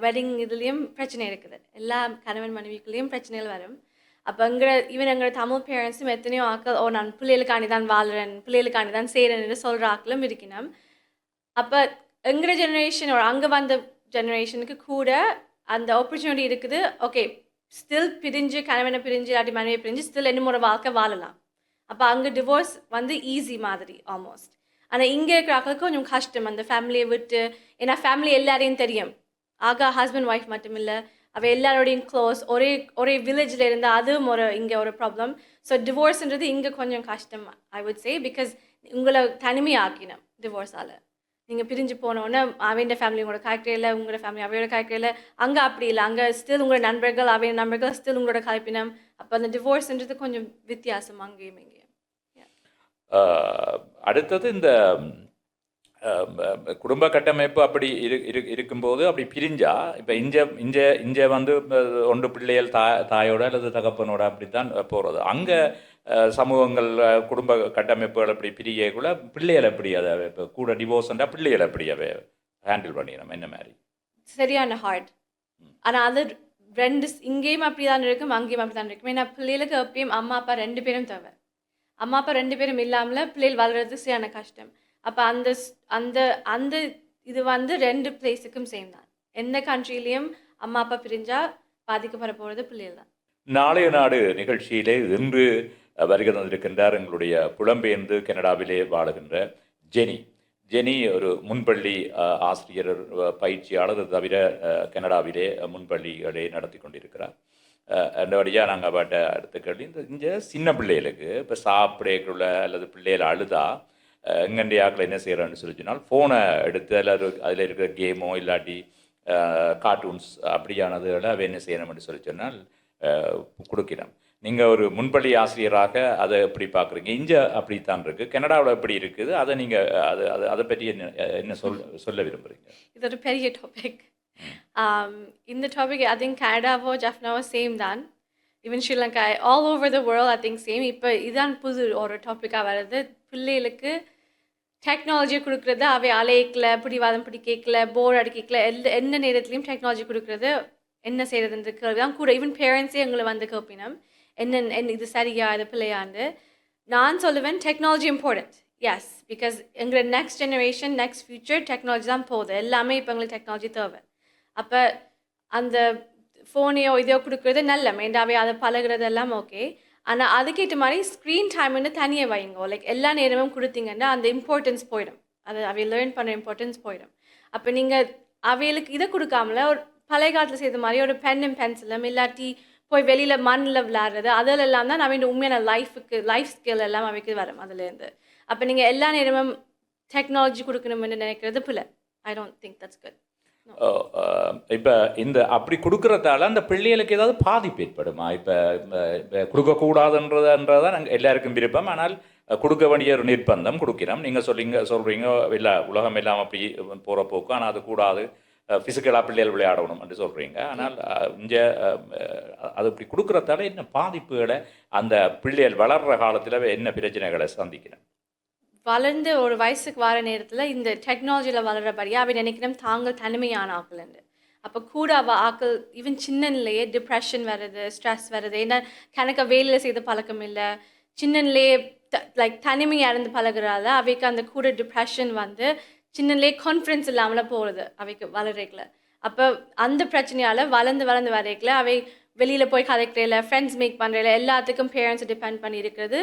Speaker 2: வெட்டிங் இதுலேயும் பிரச்சனை இருக்குது, எல்லா கணவன் மனைவிக்குள்ளேயும் பிரச்சனைகள் வரும். அப்போ எங்களோட தமிழ் பேரண்ட்ஸும் எத்தனையோ ஆக்கள் நான் பிள்ளைகளுக்காண்டி தான் வாழ்கிறேன், பிள்ளைகளுக்காண்டி தான் செய்கிறேன்னு சொல்கிற ஆக்களும் இருக்கணும். அப்போ எங்களோட ஜெனரேஷன் அங்கே வந்த ஜெனரேஷனுக்கு கூட அந்த ஆப்பர்ச்சுனிட்டி இருக்குது. ஓகே, ஸ்டில் பிரிஞ்சு கணவனை பிரிஞ்சு இல்லாட்டி மனைவியை பிரிஞ்சு ஸ்டில் இன்னும் ஒரு வாழ்க்கை வாழலாம். அப்போ அங்கே டிவோர்ஸ் வந்து ஈஸி மாதிரி ஆல்மோஸ்ட். ஆனால் இங்கே இருக்கிற ஆக்களுக்கு கொஞ்சம் கஷ்டம் அந்த ஃபேமிலியை விட்டு. ஏன்னா ஃபேமிலி எல்லாரையும் தெரியும், ஆகா ஹஸ்பண்ட் ஒய்ஃப் மட்டும் இல்லை, அவள் எல்லாரோடையும் க்ளோஸ், ஒரே வில்லேஜில் இருந்தால் அதுவும் இங்கே ஒரு ப்ராப்ளம். ஸோ டிவோர்ஸ்ன்றது இங்கே கொஞ்சம் கஷ்டம் ஐ வுட் சே, பிகாஸ் உங்களை தனிமையாக்கினோம் டிவோர்ஸால். நீங்கள் பிரிஞ்சு போனோன்னே அவன் ஃபேமிலி உங்களோட காய்கறியில், உங்களோட ஃபேமிலி அவையோட காய்கறியில். அங்கே அப்படி இல்லை, அங்கே ஸ்டில் உங்களோட நண்பர்கள் அவைய நண்பர்கள் ஸ்டில் உங்களோட கலப்பினம். அப்போ அந்த டிவோர்ஸ்ன்றது கொஞ்சம் வித்தியாசம் அங்கேயும் இங்கேயும்.
Speaker 1: அடுத்தது இந்த குடும்ப கட்டமைப்பு அப்படி இருக்கும்போது அப்படி பிரிஞ்சா, இப்போ இஞ்ச வந்து ஒன்று பிள்ளைகள் தாயோட அல்லது தகப்பனோட அப்படித்தான் போகிறது. அங்கே சமூகங்கள் குடும்ப கட்டமைப்புகள் அப்படி பிரியக்குள்ள பிள்ளைகள் எப்படி அதை இப்போ கூட டிவோர்ஸ்ன்றா பிள்ளைகள் எப்படி அதை ஹேண்டில் பண்ணிடணும் என்ன மாதிரி?
Speaker 2: சரியான ஹார்ட். ஆனால் அது இங்கேயும் அப்படி தான் இருக்கும், அங்கேயும் அப்படி தான் இருக்கும். ஏன்னா பிள்ளைகளுக்கு எப்பயும் அம்மா அப்பா 2 பேரும் தேவை. அம்மா அப்பா 2 பேரும் இல்லாமல் பிள்ளைகள் வளர்கிறது சரியான கஷ்டம். அப்போ அந்த இது வந்து 2 பிளேஸுக்கும் சேம் தான். எந்த கண்ட்ரிலையும் அம்மா அப்பா பிரிஞ்சா பாதிக்கப்பட போகிறது பிள்ளைகள் தான்.
Speaker 1: நாளைய நாடு நிகழ்ச்சியிலே இன்று வருகை தந்திருக்கின்றார் எங்களுடைய புலம்பெயர்ந்து கனடாவிலே வாழுகின்ற ஜெனி ஒரு முன்பள்ளி ஆசிரியர் பயிற்சியாளர், தவிர கனடாவிலே முன்பள்ளிகளே நடத்தி கொண்டிருக்கிறார். அந்த வழியாக நாங்கள் அவட்ட அடுத்த கேள்வி, இந்த சின்ன பிள்ளைகளுக்கு இப்போ சாப்பிடக்குள்ள அல்லது பிள்ளைகள் அழுதா எங்கண்டைய ஆக்களை என்ன செய்கிறோன்னு சொல்லி சொன்னால் ஃபோனை எடுத்து அதில் இருக்கிற கேமோ இல்லாட்டி கார்ட்டூன்ஸ் அப்படியானதுகளை அவ என்ன செய்யணும்னு சொல்லி சொன்னால் கொடுக்கிறோம். நீங்கள் ஒரு முன்பள்ளி ஆசிரியராக அதை எப்படி பார்க்குறீங்க? இங்கே அப்படித்தான் இருக்குது, கனடாவில் எப்படி இருக்குது, அதை நீங்கள் அதை பற்றி என்ன சொல்ல விரும்புகிறீங்க?
Speaker 2: இது ஒரு பெரிய டாபிக். இந்த டாபிக் ஐ திங்க் கனடாவோ ஜஃப்னாவோ சேம் தான், even Sri Lanka, all over the world I think same. இப்போ இதுதான் புது ஒரு டாப்பிக்காக வருது. பிள்ளைகளுக்கு டெக்னாலஜி கொடுக்குறது, அவை அலைக்கல, பிடிவாதம் பிடிக்கல, போர் அடிக்கல, எந்த நேரத்துலையும் டெக்னாலஜி கொடுக்குறது, என்ன செய்கிறதுன்ற கேள்வி தான் கூட. ஈவன் பேரண்ட்ஸே எங்களை வந்து கேட்பினோம், என்ன இது சரியா இது பிள்ளையாண்டு. நான் சொல்லுவேன் டெக்னாலஜி இம்பார்ட்டன்ட் எஸ் பிகாஸ் எங்களோட next generation next future technology தான் போகுது எல்லாமே இப்போ எங்களுக்கு டெக்னாலஜி தேவை அப்போ அந்த ஃபோனையோ இதையோ கொடுக்குறது நல்ல மெயின்டாகவே அதை பழகுறது எல்லாம் ஓகே ஆனால் அதுக்கேற்ற மாதிரி ஸ்க்ரீன் டைம் வந்து தனியாக வைங்க லைக் எல்லா நேரமும் கொடுத்தீங்கன்னா அந்த இம்பார்ட்டன்ஸ் போயிடும் அது அவை லேர்ன் பண்ணுற இம்பார்ட்டன்ஸ் போயிடும் அப்போ நீங்கள் அவைகளுக்கு இதை கொடுக்காமல ஒரு பழைய காலத்தில் செய்த மாதிரி ஒரு பென்னும் பென்சிலும் இல்லாட்டி போய் வெளியில் மண்ணில் விளையாடுறது அதிலெல்லாம் தான் அவன் உண்மையான லைஃப் ஸ்கில் எல்லாம் அவைக்கு வரும் அதுலேருந்து அப்போ நீங்கள் எல்லா நேரமும் டெக்னாலஜி கொடுக்கணும்னு நினைக்கிறது பிள்ளை I don't think that's good
Speaker 1: இப்போ இந்த அப்படி கொடுக்கறதால அந்த பிள்ளைகளுக்கு ஏதாவது பாதிப்பு ஏற்படுமா இப்போ கொடுக்கக்கூடாதுன்றதுன்றதான் நாங்கள் எல்லாருக்கும் விருப்பம் ஆனால் கொடுக்க வேண்டிய ஒரு நிர்பந்தம் கொடுக்கிறோம் நீங்கள் சொல்கிறீங்க இல்லை உலகம் எல்லாம் அப்படி போகிற போக்கு ஆனால் அது கூடாது ஃபிசிக்கலாக பிள்ளைகள் விளையாடணும் என்று சொல்கிறீங்க ஆனால் இங்கே அது இப்படி கொடுக்குறதால என்ன பாதிப்புகளை அந்த பிள்ளைகள் வளர்கிற காலத்தில் என்ன பிரச்சனைகளை சந்திக்கிறேன்
Speaker 2: வளர்ந்து ஒரு வயசுக்கு வர நேரத்தில் இந்த டெக்னாலஜியில் வளர்கிறபடியாக அவன் நினைக்கணும் தாங்கள் தனிமையான ஆக்கள்ண்டு அப்போ கூட அவள் ஆக்கள் ஈவன் சின்னன்லேயே டிப்ரெஷன் வருது ஸ்ட்ரெஸ் வருது ஏன்னா கணக்க வேலையில் செய்த பழக்கம் இல்லை சின்னன்லேயே லைக் தனிமையாக இருந்து பழகுறால அவைக்கு அந்த கூட டிப்ரெஷன் வந்து சின்னன்லேயே கான்ஃபிடன்ஸ் இல்லாமல் போகிறது அவைக்கு வளர்றதுல அப்போ அந்த பிரச்சனையால் வளர்ந்து வரைக்கல அவை வெளியில் போய் கதைக்கிறதில்ல ஃப்ரெண்ட்ஸ் மேக் பண்ணுறதில்ல எல்லாத்துக்கும் பேரண்ட்ஸை டிபெண்ட் பண்ணி இருக்கிறது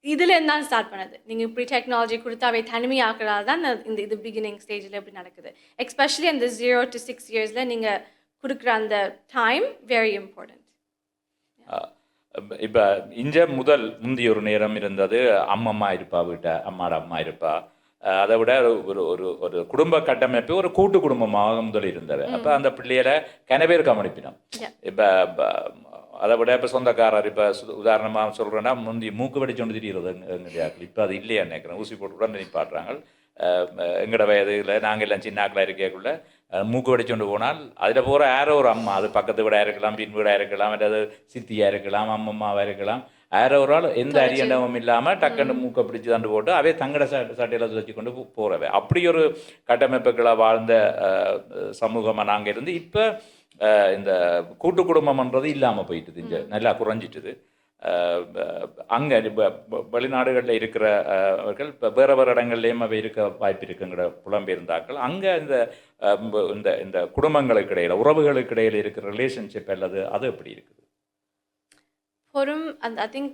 Speaker 2: இதுலேருந்து தான் ஸ்டார்ட் பண்ணது நீங்கள் இப்படி டெக்னாலஜி கொடுத்து அவை தனிமையாக்குறதால தான் இது பிகினிங் ஸ்டேஜில் இப்படி நடக்குது எஸ்பெஷலி அந்த 0 to 6 இயர்ஸில் நீங்கள் கொடுக்குற அந்த டைம் வெரி இம்பார்ட்டன்ட்
Speaker 1: இப்போ முந்தைய ஒரு நேரம் இருந்தது அம்மம்மா இருப்பா வீட்டை அம்மாட அம்மா இருப்பா அதை விட ஒரு ஒரு ஒரு குடும்ப கட்டமைப்பு ஒரு கூட்டு குடும்பமாக முதல் இருந்தது அப்போ அந்த பிள்ளைகளை கனவேர் கவனிப்பினோம் இப்போ அதை விட இப்போ சொந்தக்காரர் இப்போ உதாரணமாக சொல்கிறேன்னா முந்தி மூக்கு வெடிச்சொண்டு திரிகிறது எங்கள் இப்போ அது இல்லையா நினைக்கிறேன் ஊசி போட்டு கூட நினைப்பாட்டுறாங்க எங்களோட வயதில் நாங்கள் எல்லாம் சின்னாக்களாக இருக்கக்குள்ள மூக்கு வெடிச்சொண்டு போனால் அதில் போகிற யாரோ ஒரு அம்மா அது பக்கத்து வீடாக இருக்கலாம் பின் வீடாக இருக்கலாம் அல்லது சித்தியாக இருக்கலாம் அம்மம்மாவாக இருக்கலாம் யாரோ ஒரு ஆள் எந்த அரியண்டமும் இல்லாமல் டக்குன்னு மூக்கை பிடிச்சி தண்டு போட்டு அவே தங்கட சட்டையில் வச்சு கொண்டு போகிறவை அப்படி ஒரு கட்டமைப்புகளை வாழ்ந்த சமூகமாக நாங்கள் இருந்து இப்போ இந்த கூட்டு குடும்பம்ன்றது இல்லாமல் போயிட்டுது இங்கே நல்லா குறைஞ்சிட்டுது அங்கே வெளிநாடுகளில் இருக்கிற அவர்கள் இப்போ வேறு இடங்கள்லேயும் அவை இருக்க வாய்ப்பு இருக்குங்கிற புலம்பெயர்ந்தாக்கள் அங்கே இந்த குடும்பங்களுக்கு இடையில் உறவுகளுக்கு இடையில் இருக்கிற ரிலேஷன்ஷிப் அல்லது அது எப்படி இருக்குது
Speaker 2: ஐ திங்க்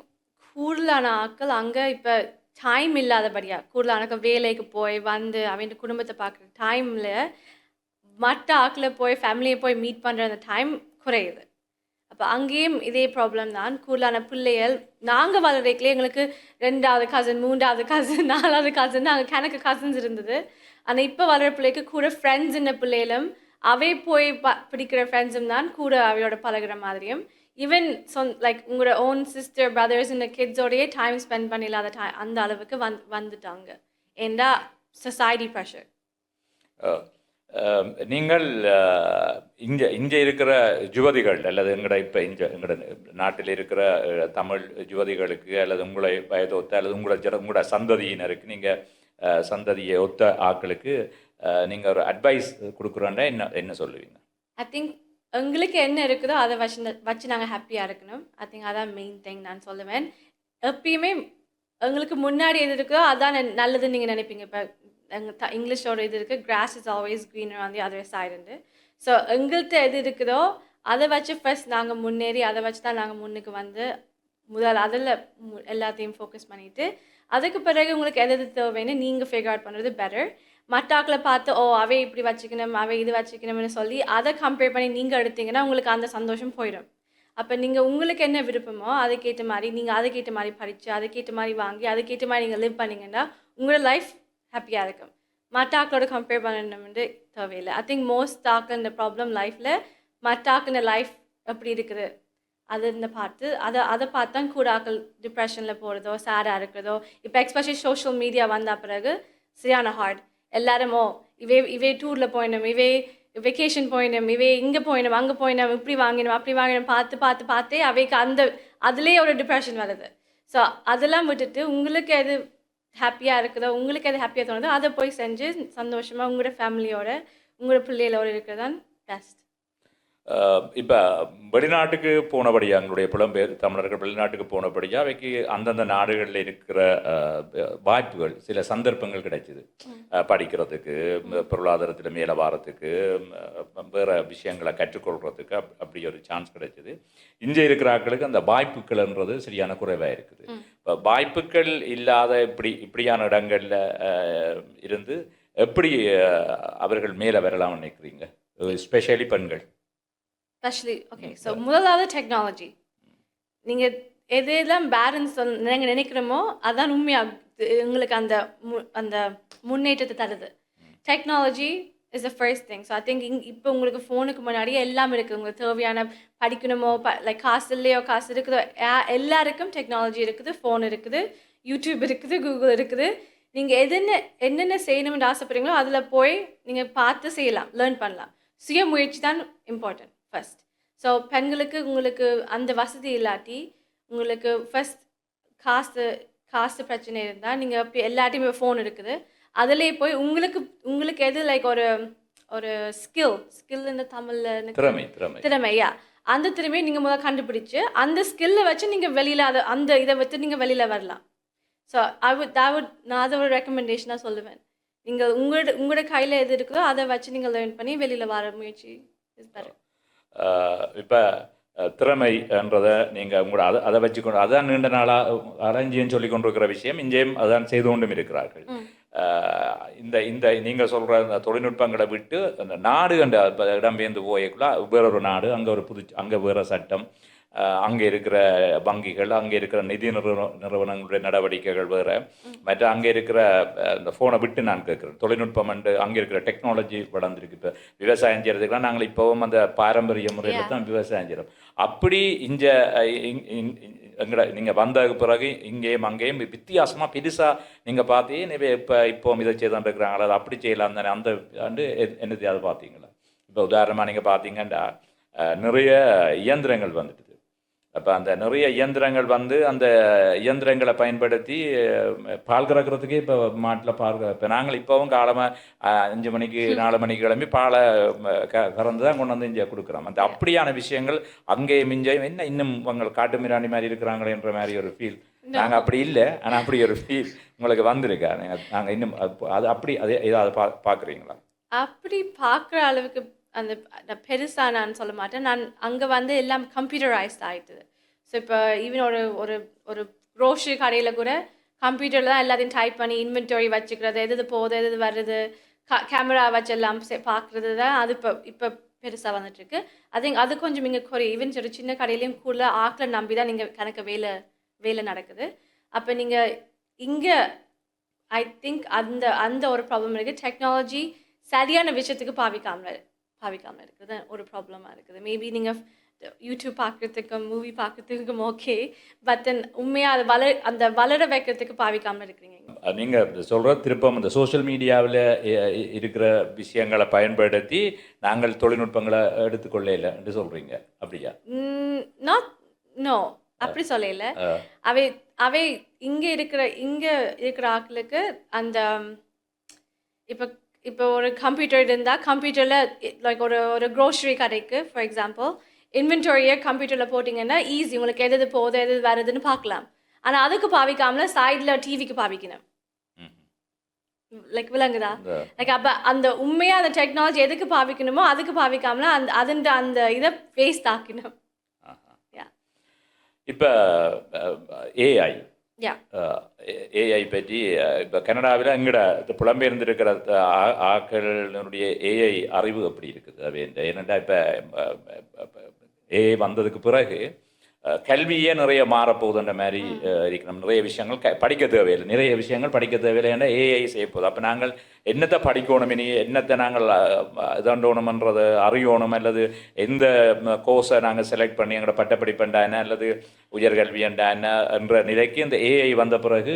Speaker 2: கூடுதலான ஆட்கள் அங்கே இப்போ டைம் இல்லாதபடியா கூடுதலான வேலைக்கு போய் வந்து அவன் குடும்பத்தை பார்க்குற டைமில் மற்ற ஆக்கில் போய் ஃபேமிலியை போய் மீட் பண்ணுற அந்த டைம் குறையுது அப்போ அங்கேயும் இதே ப்ராப்ளம் தான் கூடுதலான பிள்ளைகள் நாங்கள் வளர்றதுக்குள்ளே எங்களுக்கு 2வது கசின் 3வது கசின் 4வது கசின் நாங்கள் கணக்கு கசின்ஸ் இருந்தது ஆனால் இப்போ வளர பிள்ளைக்கு கூட ஃப்ரெண்ட்ஸ் என்ன பிள்ளைகளும் அவை போய் பிடிக்கிற ஃப்ரெண்ட்ஸும் தான் கூட அவையோட பழகிற மாதிரியும் ஈவன் லைக் உங்களோட ஓன் சிஸ்டர் பிரதர்ஸ் இந்த கிட்ஸோடையே டைம் ஸ்பெண்ட் பண்ணிடலாத அந்த அளவுக்கு வந்துட்டாங்க ஏண்டா சொசைட்டி ப்ரெஷர்
Speaker 1: நீங்கள் இங்கே இருக்கிற யுவதிகள் அல்லது எங்களோட நாட்டில் இருக்கிற தமிழ் யுவதிகளுக்கு அல்லது உங்களை வயதொத்த அல்லது உங்களோட சந்ததியினருக்கு நீங்கள் சந்ததியை ஒத்த ஆட்களுக்கு நீங்கள் ஒரு அட்வைஸ் கொடுக்குறோன்னா என்ன சொல்லுவீங்க?
Speaker 2: ஐ திங்க் எங்களுக்கு என்ன இருக்குதோ அதை வச்சு நாங்கள் ஹாப்பியாக இருக்கணும். ஐ திங்க் அதான் மெயின் திங் நான் சொல்லுவேன். எப்பயுமே எங்களுக்கு முன்னாடி எது இருக்குதோ அதான் நல்லதுன்னு நீங்கள் நினைப்பீங்க. இப்போ இங்கிலீஷோட இது இருக்குது, grass is always greener on the other சைடுண்டு. ஸோ எங்கள்கிட்ட எது இருக்குதோ அதை வச்சு ஃபர்ஸ்ட் நாங்கள் முன்னேறி அதை வச்சு தான் நாங்கள் முன்னுக்கு வந்து அதில் எல்லாத்தையும் ஃபோக்கஸ் பண்ணிவிட்டு அதுக்கு பிறகு உங்களுக்கு எது தேவைன்னு நீங்கள் ஃபிகர் அவுட் பண்ணுறது பெட்டர். மற்றாக்களை பார்த்து அவை இப்படி வச்சுக்கணும் அவை இது வச்சுக்கணும்னு சொல்லி அதை கம்பேர் பண்ணி நீங்கள் எடுத்தீங்கன்னா உங்களுக்கு அந்த சந்தோஷம் போயிடும். அப்போ நீங்கள் உங்களுக்கு என்ன விருப்பமோ அதுக்கேற்ற மாதிரி நீங்கள் அதுக்கேற்ற மாதிரி படித்து அதுக்கேற்ற மாதிரி வாங்கி அதுக்கேற்ற மாதிரி நீங்கள் லிவ் பண்ணிங்கன்னா உங்களோட லைஃப் ஹாப்பியாக இருக்கும். மற்றாக்களோட கம்பேர் பண்ணணும்னு தேவையில்லை. ஐ திங்க் மோஸ்ட் ஆக்கள் இந்த ப்ராப்ளம் லைஃப்பில் மற்றாக்குன லைஃப் எப்படி இருக்குது அது பார்த்து அதை பார்த்து தான் கூட ஆக்கள் டிப்ரெஷனில் போகிறதோ சேடாக இருக்கிறதோ. இப்போ எக்ஸ்பெஷலி சோஷியல் மீடியா வந்த பிறகு சரியான ஹார்ட். எல்லாருமோ இவே டூரில் போயிடணும், இவே வெக்கேஷன் போயிடணும், இவே இங்கே போயிடணும் அங்கே போயிடணும், இப்படி வாங்கினோம் அப்படி வாங்கினோம் பார்த்தே அவைக்கு அதுலேயே ஒரு டிப்ரெஷன் வருது. ஸோ அதெல்லாம் விட்டுட்டு உங்களுக்கு எது ஹாப்பியாக இருக்குதோ உங்களுக்கு எது ஹாப்பியாக தோணுதோ அதை போய் செஞ்சு சந்தோஷமாக உங்களோட ஃபேமிலியோட உங்களோட பிள்ளைகளோடு இருக்கிறது தான் பெஸ்ட்.
Speaker 1: இப்போ வெளிநாட்டுக்கு போனபடியா எங்களுடைய புலம்பெயர் தமிழர்கள் வெளிநாட்டுக்கு போனபடியா அவைக்கு அந்தந்த நாடுகளில் இருக்கிற வாய்ப்புகள் சில சந்தர்ப்பங்கள் கிடைச்சிது படிக்கிறதுக்கு பொருளாதாரத்தில் மேலே வாரத்துக்கு வேறு விஷயங்களை கற்றுக்கொள்கிறதுக்கு அப்படி ஒரு சான்ஸ் கிடைச்சிது. இங்கே இருக்கிற ஆட்களுக்கு அந்த வாய்ப்புகள்ன்றது சரியான குறைவாக இருக்குது. இப்போ வாய்ப்புகள் இல்லாத இப்படியான இடங்களில் இருந்து எப்படி அவர்கள் மேலே வரலாம்னு நினைக்கிறீங்க, ஸ்பெஷலி பெண்கள்?
Speaker 2: Specially okay. ஸோ முதலாவது டெக்னாலஜி. நீங்கள் எதெல்லாம் பேலன்ஸ் நீங்கள் நினைக்கிறோமோ அதான் உண்மையாக உங்களுக்கு அந்த அந்த முன்னேற்றத்தை தருது. Technology is the first thing. So I think இப்போ உங்களுக்கு ஃபோனுக்கு முன்னாடியே எல்லாம் இருக்குது. உங்களுக்கு தேவையான படிக்கணுமோ லைக் காசு இல்லையோ காசு இருக்குதோ எல்லாருக்கும் டெக்னாலஜி இருக்குது, ஃபோன் இருக்குது, யூடியூப் இருக்குது, கூகுள் இருக்குது. நீங்கள் என்னென்ன செய்யணும்னு ஆசைப்படுறீங்களோ அதில் போய் நீங்கள் பார்த்து செய்யலாம், லேர்ன் பண்ணலாம். சுய முயற்சி தான் இம்பார்ட்டன்ட் ஃபர்ஸ்ட். ஸோ பெண்களுக்கு உங்களுக்கு அந்த வசதி இல்லாட்டி உங்களுக்கு ஃபர்ஸ்ட் காசு பிரச்சனை இருந்தால் நீங்கள் இப்போ எல்லாத்தையுமே ஃபோன் இருக்குது, அதிலே போய் உங்களுக்கு எது லைக் ஒரு ஸ்கில் இந்த தமிழில் திறமையா அந்த திறமையை நீங்கள் முதல்ல கண்டுபிடிச்சு அந்த ஸ்கில்லை வச்சு நீங்கள் வெளியில் அந்த இதை வச்சு நீங்கள் வெளியில் வரலாம். ஸோ நான் அதை ஒரு ரெக்கமெண்டேஷனாக சொல்லுவேன். நீங்கள் உங்களோட கையில் எது இருக்குதோ அதை வச்சு நீங்கள் லேர்ன் பண்ணி வெளியில் வர முயற்சி இஸ் பெட்டர்.
Speaker 1: இப்போ திறமைன்றதை நீங்கள் உங்களோட அதை வச்சுக்கொண்டு அதான் நீண்ட நாளாக அலைஞ்சின்னு சொல்லி கொண்டிருக்கிற விஷயம். இங்கேயும் அதான் செய்து கொண்டும் இருக்கிறார்கள். இந்த நீங்கள் சொல்கிற இந்த தொழில்நுட்பங்களை விட்டு அந்த நாடு அந்த இடம்பெயர்ந்து போயக்குள்ள வேறொரு நாடு, அங்கே வேறு சட்டம், அங்கே இருக்கிற வங்கிகள், அங்கே இருக்கிற நிதி நிறுவனங்களுடைய நடவடிக்கைகள் வேறு, மற்ற அங்கே இருக்கிற இந்த ஃபோனை விட்டு நான் கேட்குறேன் தொழில்நுட்பம் அண்டு அங்கே இருக்கிற டெக்னாலஜி வளர்ந்துருக்கு. இப்போ விவசாயம் செய்கிறதுக்கெல்லாம் நாங்கள் இப்போவும் அந்த பாரம்பரிய முறையில் தான் விவசாயம் செய்கிறோம். அப்படி இங்கே நீங்கள் வந்த பிறகு இங்கேயும் அங்கேயும் வித்தியாசமாக பெருசாக நீங்கள் பார்த்தீங்க இப்போ இதை செய்தான் இருக்கிறாங்களா, அதை அப்படி செய்யலாம் தானே, அந்த என்னது அதை பார்த்தீங்களா? இப்போ உதாரணமாக நீங்கள் பார்த்தீங்கன்னா நிறைய இயந்திரங்கள் வந்துட்டு, அப்போ அந்த நிறைய இயந்திரங்கள் வந்து அந்த இயந்திரங்களை பயன்படுத்தி பால் கறக்கிறதுக்கே இப்போ மாட்டில் இப்போ நாங்கள் இப்போவும் காலமாக 5 மணிக்கு 4 மணிக்கு கிளம்பி பாலை கறந்து தான் கொண்டு வந்து இங்கே கொடுக்குறோம். அந்த அப்படியான விஷயங்கள் அங்கே மிஞ்சம் என்ன இன்னும் உங்கள் காட்டு மிராணி மாதிரி இருக்கிறாங்களேன்ற மாதிரி ஒரு ஃபீல். நாங்கள் அப்படி இல்லை, ஆனால் அப்படி ஒரு ஃபீல் உங்களுக்கு வந்திருக்கா? நாங்கள் இன்னும் அது அப்படி அதே ஏதாவது பார்க்குறீங்களா? அப்படி
Speaker 2: பார்க்குற அளவுக்கு அந்த பெருசாக நான் சொல்ல மாட்டேன். நான் அங்கே வந்து எல்லாம் கம்ப்யூட்டரைஸ்ட் ஆகிட்டுது. ஸோ இப்போ ஈவன் ஒரு க்ரோசரி கடையில் கூட கம்ப்யூட்டரில் தான் எல்லாத்தையும் டைப் பண்ணி இன்வென்டரி வச்சுக்கிறது, எது போகுது எது வருது, கேமரா வச்சு எல்லாம் பார்க்குறது தான் அது இப்போ பெருசாக வந்துட்டுருக்கு. அது கொஞ்சம் இங்கே குறை. ஈவன் ஒரு சின்ன கடையிலையும் கூட ஆக்களை நம்பி தான் நீங்கள் கணக்கு வேலை நடக்குது. அப்போ நீங்கள் இங்கே ஐ திங்க் அந்த ஒரு ப்ராப்ளம் இருக்குது. டெக்னாலஜி சரியான விஷயத்துக்கு பாவிக்காமல் இருக்குது ஒரு ப்ராப்ளமாக இருக்குது. மேபி நீங்கள் யூடியூப் பார்க்குறதுக்கும் மூவி பார்க்குறதுக்கும் ஓகே, பட் தென் உண்மையாக அந்த வளர வைக்கிறதுக்கு பாவிக்காமல் இருக்கிறீங்க.
Speaker 1: நீங்கள் சொல்கிற திருப்பம் அந்த சோஷியல் மீடியாவில் இருக்கிற விஷயங்களை பயன்படுத்தி நாங்கள் தொழில்நுட்பங்களை எடுத்துக்கொள்ள என்று சொல்கிறீங்க, அப்படியா?
Speaker 2: நோ அப்படி சொல்லல. அவை இங்கே இருக்கிற ஆட்களுக்கு அந்த இப்போ ஒரு கம்ப்யூட்டர் இருந்தால் கம்ப்யூட்டரில் லைக் ஒரு க்ரோசரி கடைக்கு ஃபார் எக்ஸாம்பிள் இன்வென்டரியை கம்ப்யூட்டரில் போட்டிங்கன்னா ஈஸி, உங்களுக்கு எது போகுது எது வருதுன்னு பார்க்கலாம். ஆனால் அதுக்கு பாவிக்காமல் சைடில் டிவிக்கு பாவிக்கணும். லைக் விளங்குதா? லைக் அப்போ அந்த உண்மையாக அந்த டெக்னாலஜி எதுக்கு பாவிக்கணுமோ அதுக்கு பாவிக்காமல் அந்த இதை வேஸ்ட் ஆக்கணும்.
Speaker 1: இப்போ ஏஐ பற்றி இப்போ கனடாவில் எங்கட புலம்பெயர்ந்திருக்கிற ஆக்களுடைய ஏஐ அறிவு அப்படி இருக்குது. அது என்னென்னா இப்போ ஏஐ வந்ததுக்கு பிறகு கல்வியே நிறைய மாறப்போகுதுன்ற மாதிரி இருக்கணும். நிறைய விஷயங்கள் படிக்க தேவையில்லை, நிறைய விஷயங்கள் படிக்க தேவையில்லை, ஏன்னா ஏஐ செய்ய போகுது. அப்போ நாங்கள் என்னத்தை படிக்கணும், இனி என்னத்தை நாங்கள் இதாண்டோணுமன்றதை அறியணும், அல்லது எந்த கோர்ஸை நாங்கள் செலக்ட் பண்ணி எங்களோட பட்டப்படிப்புண்டா என்ன அல்லது உயர்கல்வியண்டா என்ன என்ற நிலைக்கு இந்த ஏஐ வந்த பிறகு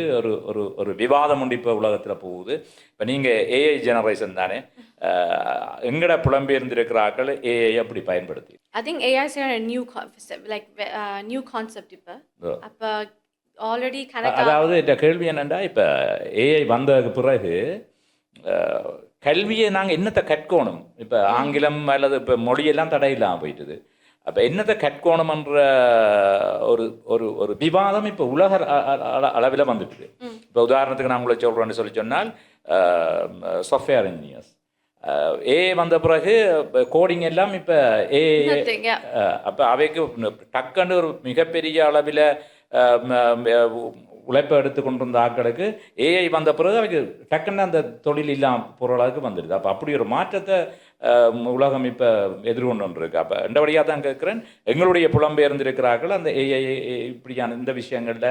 Speaker 1: ஒரு விவாதம் உண்டு இப்போ உலகத்தில் போகுது. இப்போ நீங்கள் ஏஐ ஜெனரேஷன் தானே, எங்கட புலம்பெயர்ந்திருக்கிற ஆக்கள் ஏஐ அப்படி பயன்படுத்தி
Speaker 2: I think AI is a new concept, like new concept இப்போ. அப்போ ஆல்ரெடி
Speaker 1: அதாவது இந்த கேள்வி என்னென்னா, இப்போ ஏஐ வந்ததுக்கு பிறகு கல்வியை நாங்கள் என்னத்தை கற்கணும் இப்போ ஆங்கிலம் அல்லது இப்போ மொழியெல்லாம் தடையில்லாமல் போயிட்டுது. அப்போ என்னத்தை கற்கணுமன்ற ஒரு ஒரு ஒரு விவாதம் இப்போ உலக அளவில் வந்துட்டுது. இப்போ உதாரணத்துக்கு நான் உங்களை சொல்கிறேன்னு சொன்னால் சாஃப்ட்வேர் இன்ஜினியர்ஸ் வந்த பிறகு கோடிங் எல்லாம் இப்போ அப்போ அவைக்கு டக்குன்னு ஒரு மிகப்பெரிய அளவில் உழைப்பை எடுத்து கொண்டு வந்த ஆட்களுக்கு ஏஐ வந்த பிறகு அவைக்கு டக்குன்னு அந்த தொழில் இல்லாமல் போகிற அளவுக்கு வந்துடுது. அப்போ அப்படி ஒரு மாற்றத்தை உலகம் இப்போ எதிர்கொண்டு இருக்கு. அப்போ ரெண்டபடியாக தான் கேட்குறேன், எங்களுடைய புலம்பெயர்ந்திருக்கிறார்கள் அந்த ஏஐ இப்படியான இந்த விஷயங்களில்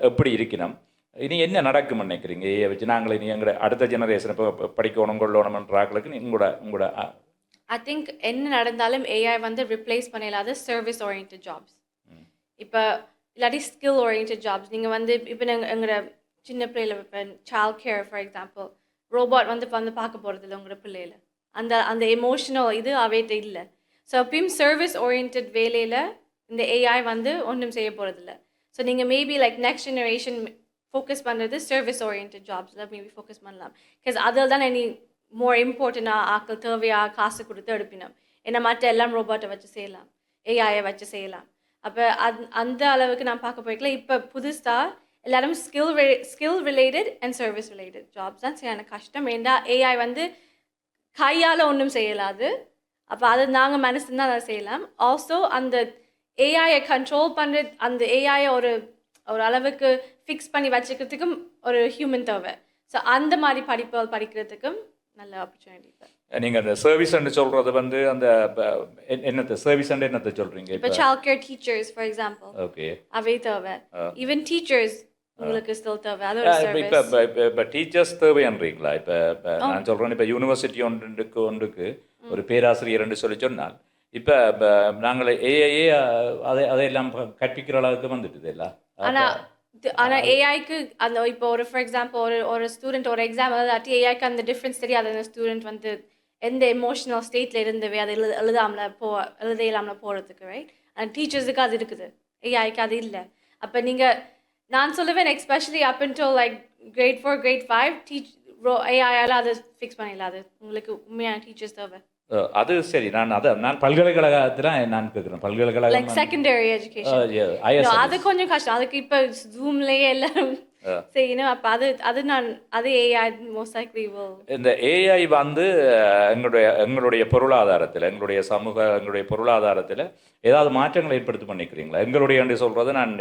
Speaker 1: எப்படி இருக்கணும், இனி என்ன நடக்கும்னு நினைக்கிறீங்க ஏஐ வச்சு? நாங்கள் இனி எங்களோட அடுத்த ஜெனரேஷன் இப்போ படிக்கணும் கொள்ளணும்ன்றாக்களுக்கு உங்களோட
Speaker 2: ஐ திங்க் என்ன நடந்தாலும் ஏஐ வந்து ரிப்ளேஸ் பண்ணலாத சர்வீஸ் ஓரியன்ட் ஜாப்ஸ், இப்போ இல்லாட்டி ஸ்கில் ஓரியன்ட் ஜாப்ஸ். நீங்கள் வந்து இப்போ எங்களோட சின்ன பிள்ளையில இப்போ child care for example, robot வந்து பார்க்க போகிறது இல்லை உங்களோட பிள்ளையில, அந்த அந்த எமோஷனல் இது அவைட்ட இல்லை. ஸோ அப்பயும் சர்வீஸ் ஓரியன்ட் வேலையில் இந்த ஏஐ வந்து ஒன்றும் செய்ய போகிறதில்ல. ஸோ நீங்கள் maybe like next generation focus பண்ணுறது சர்வீஸ் ஓரியன்ட் ஜாப்ஸில் மேபி ஃபோக்கஸ் பண்ணலாம். பிகாஸ் அதில் தான் இனி மோர் இம்பார்ட்டண்டாக ஆக்கள் தேவையாக காசு கொடுத்து எடுப்பினோம். ஏன்னா மற்ற எல்லாம் ரோபோட்டை வச்சு செய்யலாம், ஏஐயை வச்சு செய்யலாம். அப்போ அந்த அளவுக்கு நான் பார்க்க போய்க்கல. இப்போ புதுசாக எல்லாரும் skill related and service related jobs தான் செய்ய கஷ்டம். ஏன்னா ஏஐ வந்து கையால் ஒன்றும் செய்யலாது. அப்போ அது நாங்கள் மனசுதான் அதை செய்யலாம். ஆல்சோ அந்த ஏஐயை கண்ட்ரோல் பண்ணுறது, அந்த ஏஐயை ஒரு அளவுக்கு ஃபிக்ஸ் பண்ணி வச்சுக்கிறதுக்கும் ஒரு ஹியூமன் தேவை. ஸோ அந்த மாதிரி படிக்கிறதுக்கும் நல்ல ஆப்பர்ச்சுனிட்டி.
Speaker 1: நீங்கள் அந்த சர்வீஸ்ன்னு சொல்கிறது வந்து அந்த என்னத்தை சர்வீஸ்ன்னு என்னத்தை சொல்கிறீங்க?
Speaker 2: இப்போ child care teachers for example,
Speaker 1: okay,
Speaker 2: அவை தேவை. ஈவன் டீச்சர்ஸ் உங்களுக்கு ஸ்டில் தேவை. அது ஒரு சர்வீஸ்.
Speaker 1: இப்போ டீச்சர்ஸ் தேவைன்றீங்களா? இப்போ நான் சொல்கிறேன், இப்போ யூனிவர்சிட்டி ஒன்றுக்கு ஒரு பேராசிரியர்ன்னு சொன்னால் இப்போ நாங்கள் ஏஐஏ அதையெல்லாம் கற்பிக்கிற அளவுக்கு வந்துட்டுது எல்லாம்.
Speaker 2: ஆனால் ஏஐக்கு அந்த இப்போ ஒரு ஃபார் எக்ஸாம்பிள் ஒரு ஸ்டூடெண்ட் ஒரு எக்ஸாம் எழுதாட்டி ஏஐக்கு அந்த டிஃப்ரென்ஸ் தெரியாது. அந்த ஸ்டூடெண்ட் வந்து எந்த எமோஷனல் ஸ்டேட்டில் இருந்தவே அதை எழுத இல்லாமல் போகிறதுக்கு, ரைட்? அந்த டீச்சர்ஸுக்கு அது இருக்குது, ஏஐக்கு அது இல்லை. அப்போ நீங்கள் நான் சொல்லுவேன் எஸ்பெஷலி அப் அன்டில் லைக் grade 4 grade 5 ஏஐயால் அதை ஃபிக்ஸ் பண்ணிடலாது. உங்களுக்கு உண்மையான டீச்சர்ஸ் தேவை.
Speaker 1: அது சரி. நான் பல்கலைக்கழகத்தில் நான் கேட்குறேன், பல்கலைக்கழகம்
Speaker 2: செகண்டரி எஜுகேஷன் அது கொஞ்சம் கஷ்டம். அதுக்கு இப்போ ஜூம்லேயே எல்லாரும் செய்யணும். அப்போ அது ஏஐ மோஸ்ட் லைக்லி
Speaker 1: இந்த ஏஐ வந்து எங்களுடைய பொருளாதாரத்தில், எங்களுடைய பொருளாதாரத்தில் ஏதாவது மாற்றங்களை ஏற்படுத்தி பண்ணிக்கிறீங்களா? எங்களுடைய என்று சொல்கிறது நான்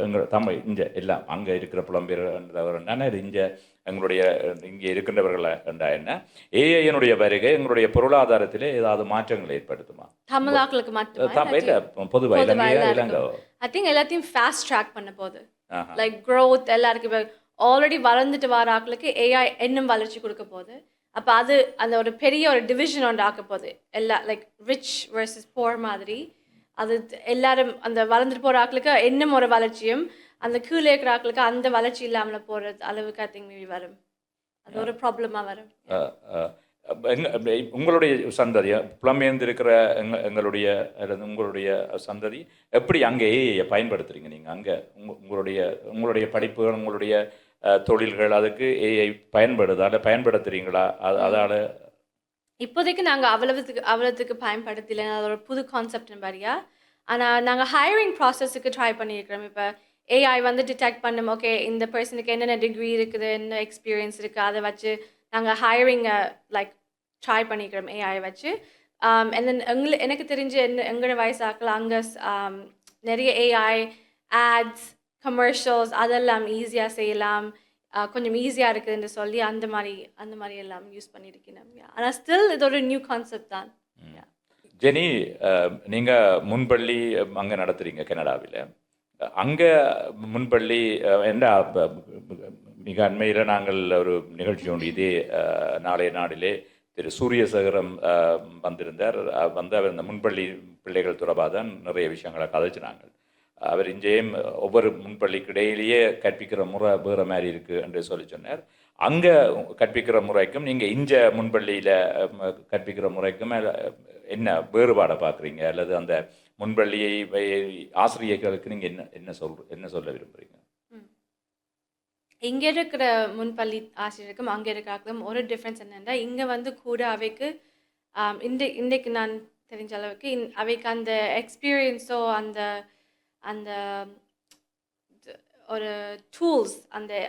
Speaker 1: எங்கள் தமிழ் இங்கே எல்லாம் அங்கே இருக்கிற புலம்பெயர்ந்தவர் இங்கே எங்களுடைய இங்கே இருக்கின்றவர்கள் என்றா என்ன ஏஐனுடைய வருகை எங்களுடைய பொருளாதாரத்திலே ஏதாவது மாற்றங்களை ஏற்படுத்துமா?
Speaker 2: தமிழாக்களுக்கு மட்டும்
Speaker 1: பொதுவாக இலங்கை
Speaker 2: ஐ திங்க் எல்லாத்தையும் ஃபாஸ்ட் ட்ராக் பண்ண போகுது. லைக் க்ரோத் எல்லாருக்கும் இப்போ ஆல்ரெடி வளர்ந்துட்டு வர ஆக்களுக்கு ஏஐ இன்னும் வளர்ச்சி கொடுக்க போகுது. அப்போ அது அந்த ஒரு பெரிய ஒரு டிவிஷன் ஒன்று ஆக்க போகுது. லைக் ரிச் வர்சஸ் போர் மாதிரி அது எல்லாரும் அந்த வளர்ந்துட்டு போகிற ஆக்களுக்கு இன்னும் ஒரு வளர்ச்சியும், அந்த கீழே இருக்கிற ஆக்களுக்கு அந்த வளர்ச்சி இல்லாமல் போகிற அளவுக்கு ஐ திங்க் வரும். அது ஒரு ப்ராப்ளமாக வரும்.
Speaker 1: உங்களுடைய சந்ததி புலம்பெயர்ந்திருக்கிற எங்களுடைய அல்லது உங்களுடைய சந்ததி எப்படி அங்கே ஏஐயை பயன்படுத்துறீங்க? நீங்கள் அங்கே உங்களுடைய படிப்புகள், உங்களுடைய தொழில்கள் அதுக்கு ஏஐ பயன்படுத்துறீங்களா? அதால்
Speaker 2: இப்போதைக்கு நாங்கள் அவ்வளவுக்கு பயன்படுத்தலை. அது ஒரு புது கான்செப்ட் மாதிரியா. ஆனால் நாங்கள் ஹையரிங் ப்ராசஸுக்கு ட்ரை பண்ணியிருக்கிறோம். இப்போ ஏஐ வந்து டிடெக்ட் பண்ணும், ஓகே இந்த பர்சனுக்கு என்னென்ன டிகிரி இருக்குது, என்ன எக்ஸ்பீரியன்ஸ் இருக்குது, அதை வச்சு நாங்கள் ஹையரிங்கை லைக் ட்ரை பண்ணிக்கிறோம் ஏஐ வச்சு. அண்ட் தென் எனக்கு தெரிஞ்சு எங்களோட வயசாக்கள் அங்கே நிறைய ஏஐ ஆட்ஸ், கமர்ஷியல்ஸ் அதெல்லாம் ஈஸியாக செய்யலாம், கொஞ்சம் ஈஸியாக இருக்குதுன்னு சொல்லி அந்த மாதிரி எல்லாம் யூஸ் பண்ணியிருக்கேன். ஆனால் ஸ்டில் இது ஒரு நியூ கான்செப்ட் தான்.
Speaker 1: ஜெனி, நீங்கள் முன்பள்ளி அங்கே நடத்துகிறீங்க கனடாவில். அங்கே முன்பள்ளி என்ன மிக அண்மையில் நாங்கள் ஒரு நிகழ்ச்சி ஒன்று இதே நாளைய நாளிலே திரு சூரியசேகரம் வந்திருந்தார். அவர் இந்த முன்பள்ளி பிள்ளைகள் தொடர்பாக தான் நிறைய விஷயங்களை கதைச்சினாங்க. அவர் இங்கேயும் ஒவ்வொரு முன்பள்ளிக்கு இடையிலேயே கற்பிக்கிற முறை வேறு மாதிரி இருக்குது என்று சொன்னார். அங்கே கற்பிக்கிற முறைக்கும் நீங்கள் இங்கே முன்பள்ளியில் கற்பிக்கிற முறைக்கும் என்ன வேறுபாடை பார்க்குறீங்க? அல்லது அந்த முன்பள்ளியை ஆசிரியர்களுக்கு நீங்கள் என்ன சொல்ல விரும்புகிறீங்க?
Speaker 2: இங்கே இருக்கிற முன்பள்ளி ஆசிரியருக்கும் அங்கே இருக்கிறார்களும் ஒரு டிஃப்ரென்ஸ் என்னென்னா இங்கே வந்து கூட அவைக்கு இன்றைக்கு நான் தெரிஞ்ச அளவுக்கு அவைக்கு அந்த எக்ஸ்பீரியன்ஸோ அந்த அந்த ஒரு டூல்ஸ்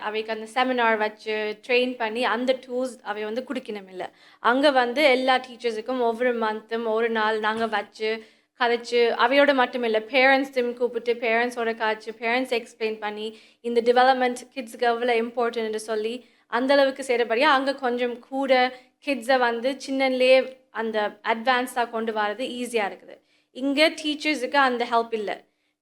Speaker 2: அவைக்கு அந்த செமினார் வச்சு ட்ரெயின் பண்ணி அந்த டூல்ஸ் அவை வந்து குடிக்கணும் இல்லை அங்கே வந்து எல்லா டீச்சர்ஸுக்கும் ஒவ்வொரு மந்த்தும் ஒரு நாள் நாங்கள் வச்சு கதைச்சு அவையோட மட்டும் இல்லை பேரண்ட்ஸும் கூப்பிட்டு பேரண்ட்ஸோட காய்ச்சி பேரண்ட்ஸ் எக்ஸ்பிளைன் பண்ணி இந்த டெவலப்மெண்ட் கிட்ஸுக்கு எவ்வளோ இம்பார்ட்டன்ட்னு சொல்லி அந்தளவுக்கு செய்கிறபடியாக அங்கே கொஞ்சம் கூட கிட்ஸை வந்து சின்னலேயே அந்த அட்வான்ஸாக கொண்டு வரது ஈஸியாக இருக்குது இங்கே டீச்சர்ஸுக்கு அந்த ஹெல்ப் இல்லை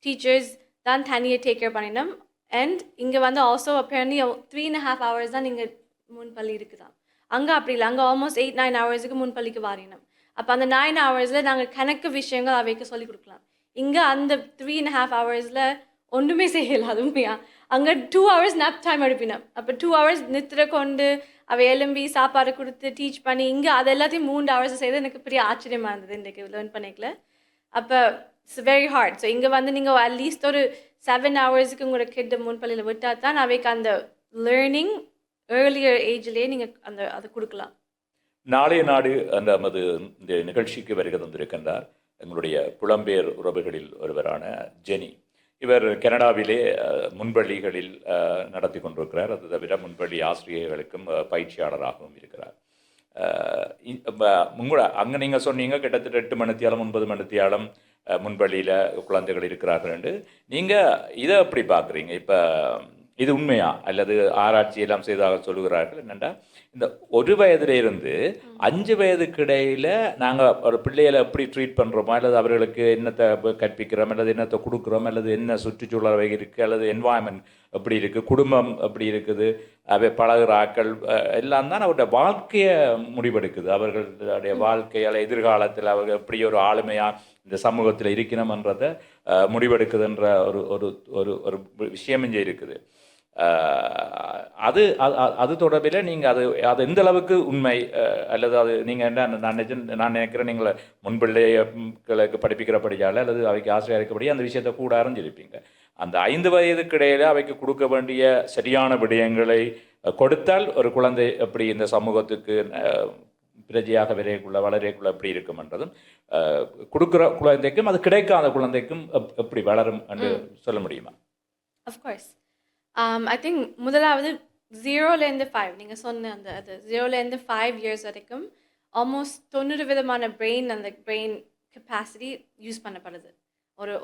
Speaker 2: டீச்சர்ஸ் தான் தனியாக டேக் கேர் பண்ணினோம் அண்ட் இங்கே வந்து ஆல்சோ அப்பேரண்ட்லி 3.5 hours தான் நீங்கள் முன்பள்ளி இருக்குதான் அங்கே அப்படி இல்லை அங்கே ஆல்மோஸ்ட் 8-9 hours முன்பள்ளிக்கு வாரினோம் அப்போ அந்த 9 hours நாங்கள் கணக்கு விஷயங்கள் அவைக்கு சொல்லிக் கொடுக்கலாம் இங்கே அந்த 3.5 hours ஒன்றுமே செய்யலாம் உண்மையா அங்கே 2 hours நப் டைம் எடுப்பினோம் அப்போ 2 hours நித்திர கொண்டு அவை எலும்பி சாப்பாடு கொடுத்து டீச் பண்ணி இங்கே அது எல்லாத்தையும் 3 hours செய்து எனக்கு பெரிய ஆச்சரியமாக இருந்தது இன்றைக்கு லேர்ன் பண்ணிக்கல அப்போ இட்ஸ் வெரி ஹார்ட் ஸோ இங்கே வந்து நீங்கள் அட்லீஸ்ட் ஒரு 7 hours உங்களோட கிட்ட முன்பள்ளியில் விட்டால் தான் அவைக்கு அந்த லேர்னிங் ஏர்லியர் ஏஜ்லேயே நீங்கள் அதை கொடுக்கலாம்.
Speaker 1: நாளைய நாடு அந்த நமது இந்த நிகழ்ச்சிக்கு வருகை தந்திருக்கின்றார் எங்களுடைய புலம்பெயர் உறவுகளில் ஒருவரான ஜெனி. இவர் கனடாவிலே முன்பள்ளிகளில் நடத்தி கொண்டிருக்கிறார். அது தவிர முன்பள்ளி ஆசிரியர்களுக்கும் பயிற்சியாளராகவும் இருக்கிறார். அங்கே நீங்கள் சொன்னீங்க கிட்டத்தட்ட 8 மணித்தியாலம் 9 மணித்தியாலம் முன்பள்ளியில் குழந்தைகள் இருக்கிறார்கள் என்று. நீங்கள் இதை எப்படி பார்க்குறீங்க? இப்போ இது உண்மையா அல்லது ஆராய்ச்சி எல்லாம் செய்தாக சொல்லுகிறார்கள் என்னென்னா இந்த 1 வயதிலிருந்து 5 வயதுக்கு இடையில் நாங்கள் ஒரு பிள்ளைகளை எப்படி ட்ரீட் பண்ணுறோமோ அல்லது அவர்களுக்கு என்னத்தை கற்பிக்கிறோம் அல்லது என்னத்தை கொடுக்குறோம் அல்லது என்ன சுற்றுச்சூழல் இருக்குது அல்லது என்வாயன்மெண்ட் எப்படி இருக்குது குடும்பம் எப்படி இருக்குது அவை பழகிற ஆக்கள் எல்லாம் தான் அவருடைய வாழ்க்கையை முடிவெடுக்குது. அவர்களுடைய வாழ்க்கையால் எதிர்காலத்தில் அவர்கள் எப்படி ஒரு ஆளுமையாக இந்த சமூகத்தில் இருக்கணும்ன்றதை முடிவெடுக்குதுன்ற ஒரு ஒரு ஒரு ஒரு விஷயம் இங்கே இருக்குது. அது தொடர்பில் நீங்கள் அது எந்த அளவுக்கு உண்மை அல்லது அது நீங்கள் என்ன நான் நினைக்கிறேன் நீங்கள் முன்பிள்ளைகளுக்கு படிப்பிக்கிறபடியால் அல்லது அவைக்கு ஆசிரியர் இருக்கபடியே அந்த விஷயத்தை கூட அறிஞ்சிருப்பீங்க. அந்த 5 வயதுக்கு இடையில அவைக்கு கொடுக்க வேண்டிய சரியான விடயங்களை கொடுத்தால் ஒரு குழந்தை எப்படி இந்த சமூகத்துக்கு பிரஜையாக வளரக்குள்ள எப்படி இருக்கும்ன்றதும் கொடுக்குற குழந்தைக்கும் அது கிடைக்காத குழந்தைக்கும் எப்படி வளரும் என்று சொல்ல முடியுமா?
Speaker 2: அஃப்கோர்ஸ் ஐ திங்க் முதலாவது 0லேருந்து 5 நீங்கள் சொன்ன அது 0லேருந்து 5 years வரைக்கும் ஆல்மோஸ்ட் 90% பிரெயின் அந்த பிரெயின் கெப்பாசிட்டி யூஸ் பண்ணப்படுது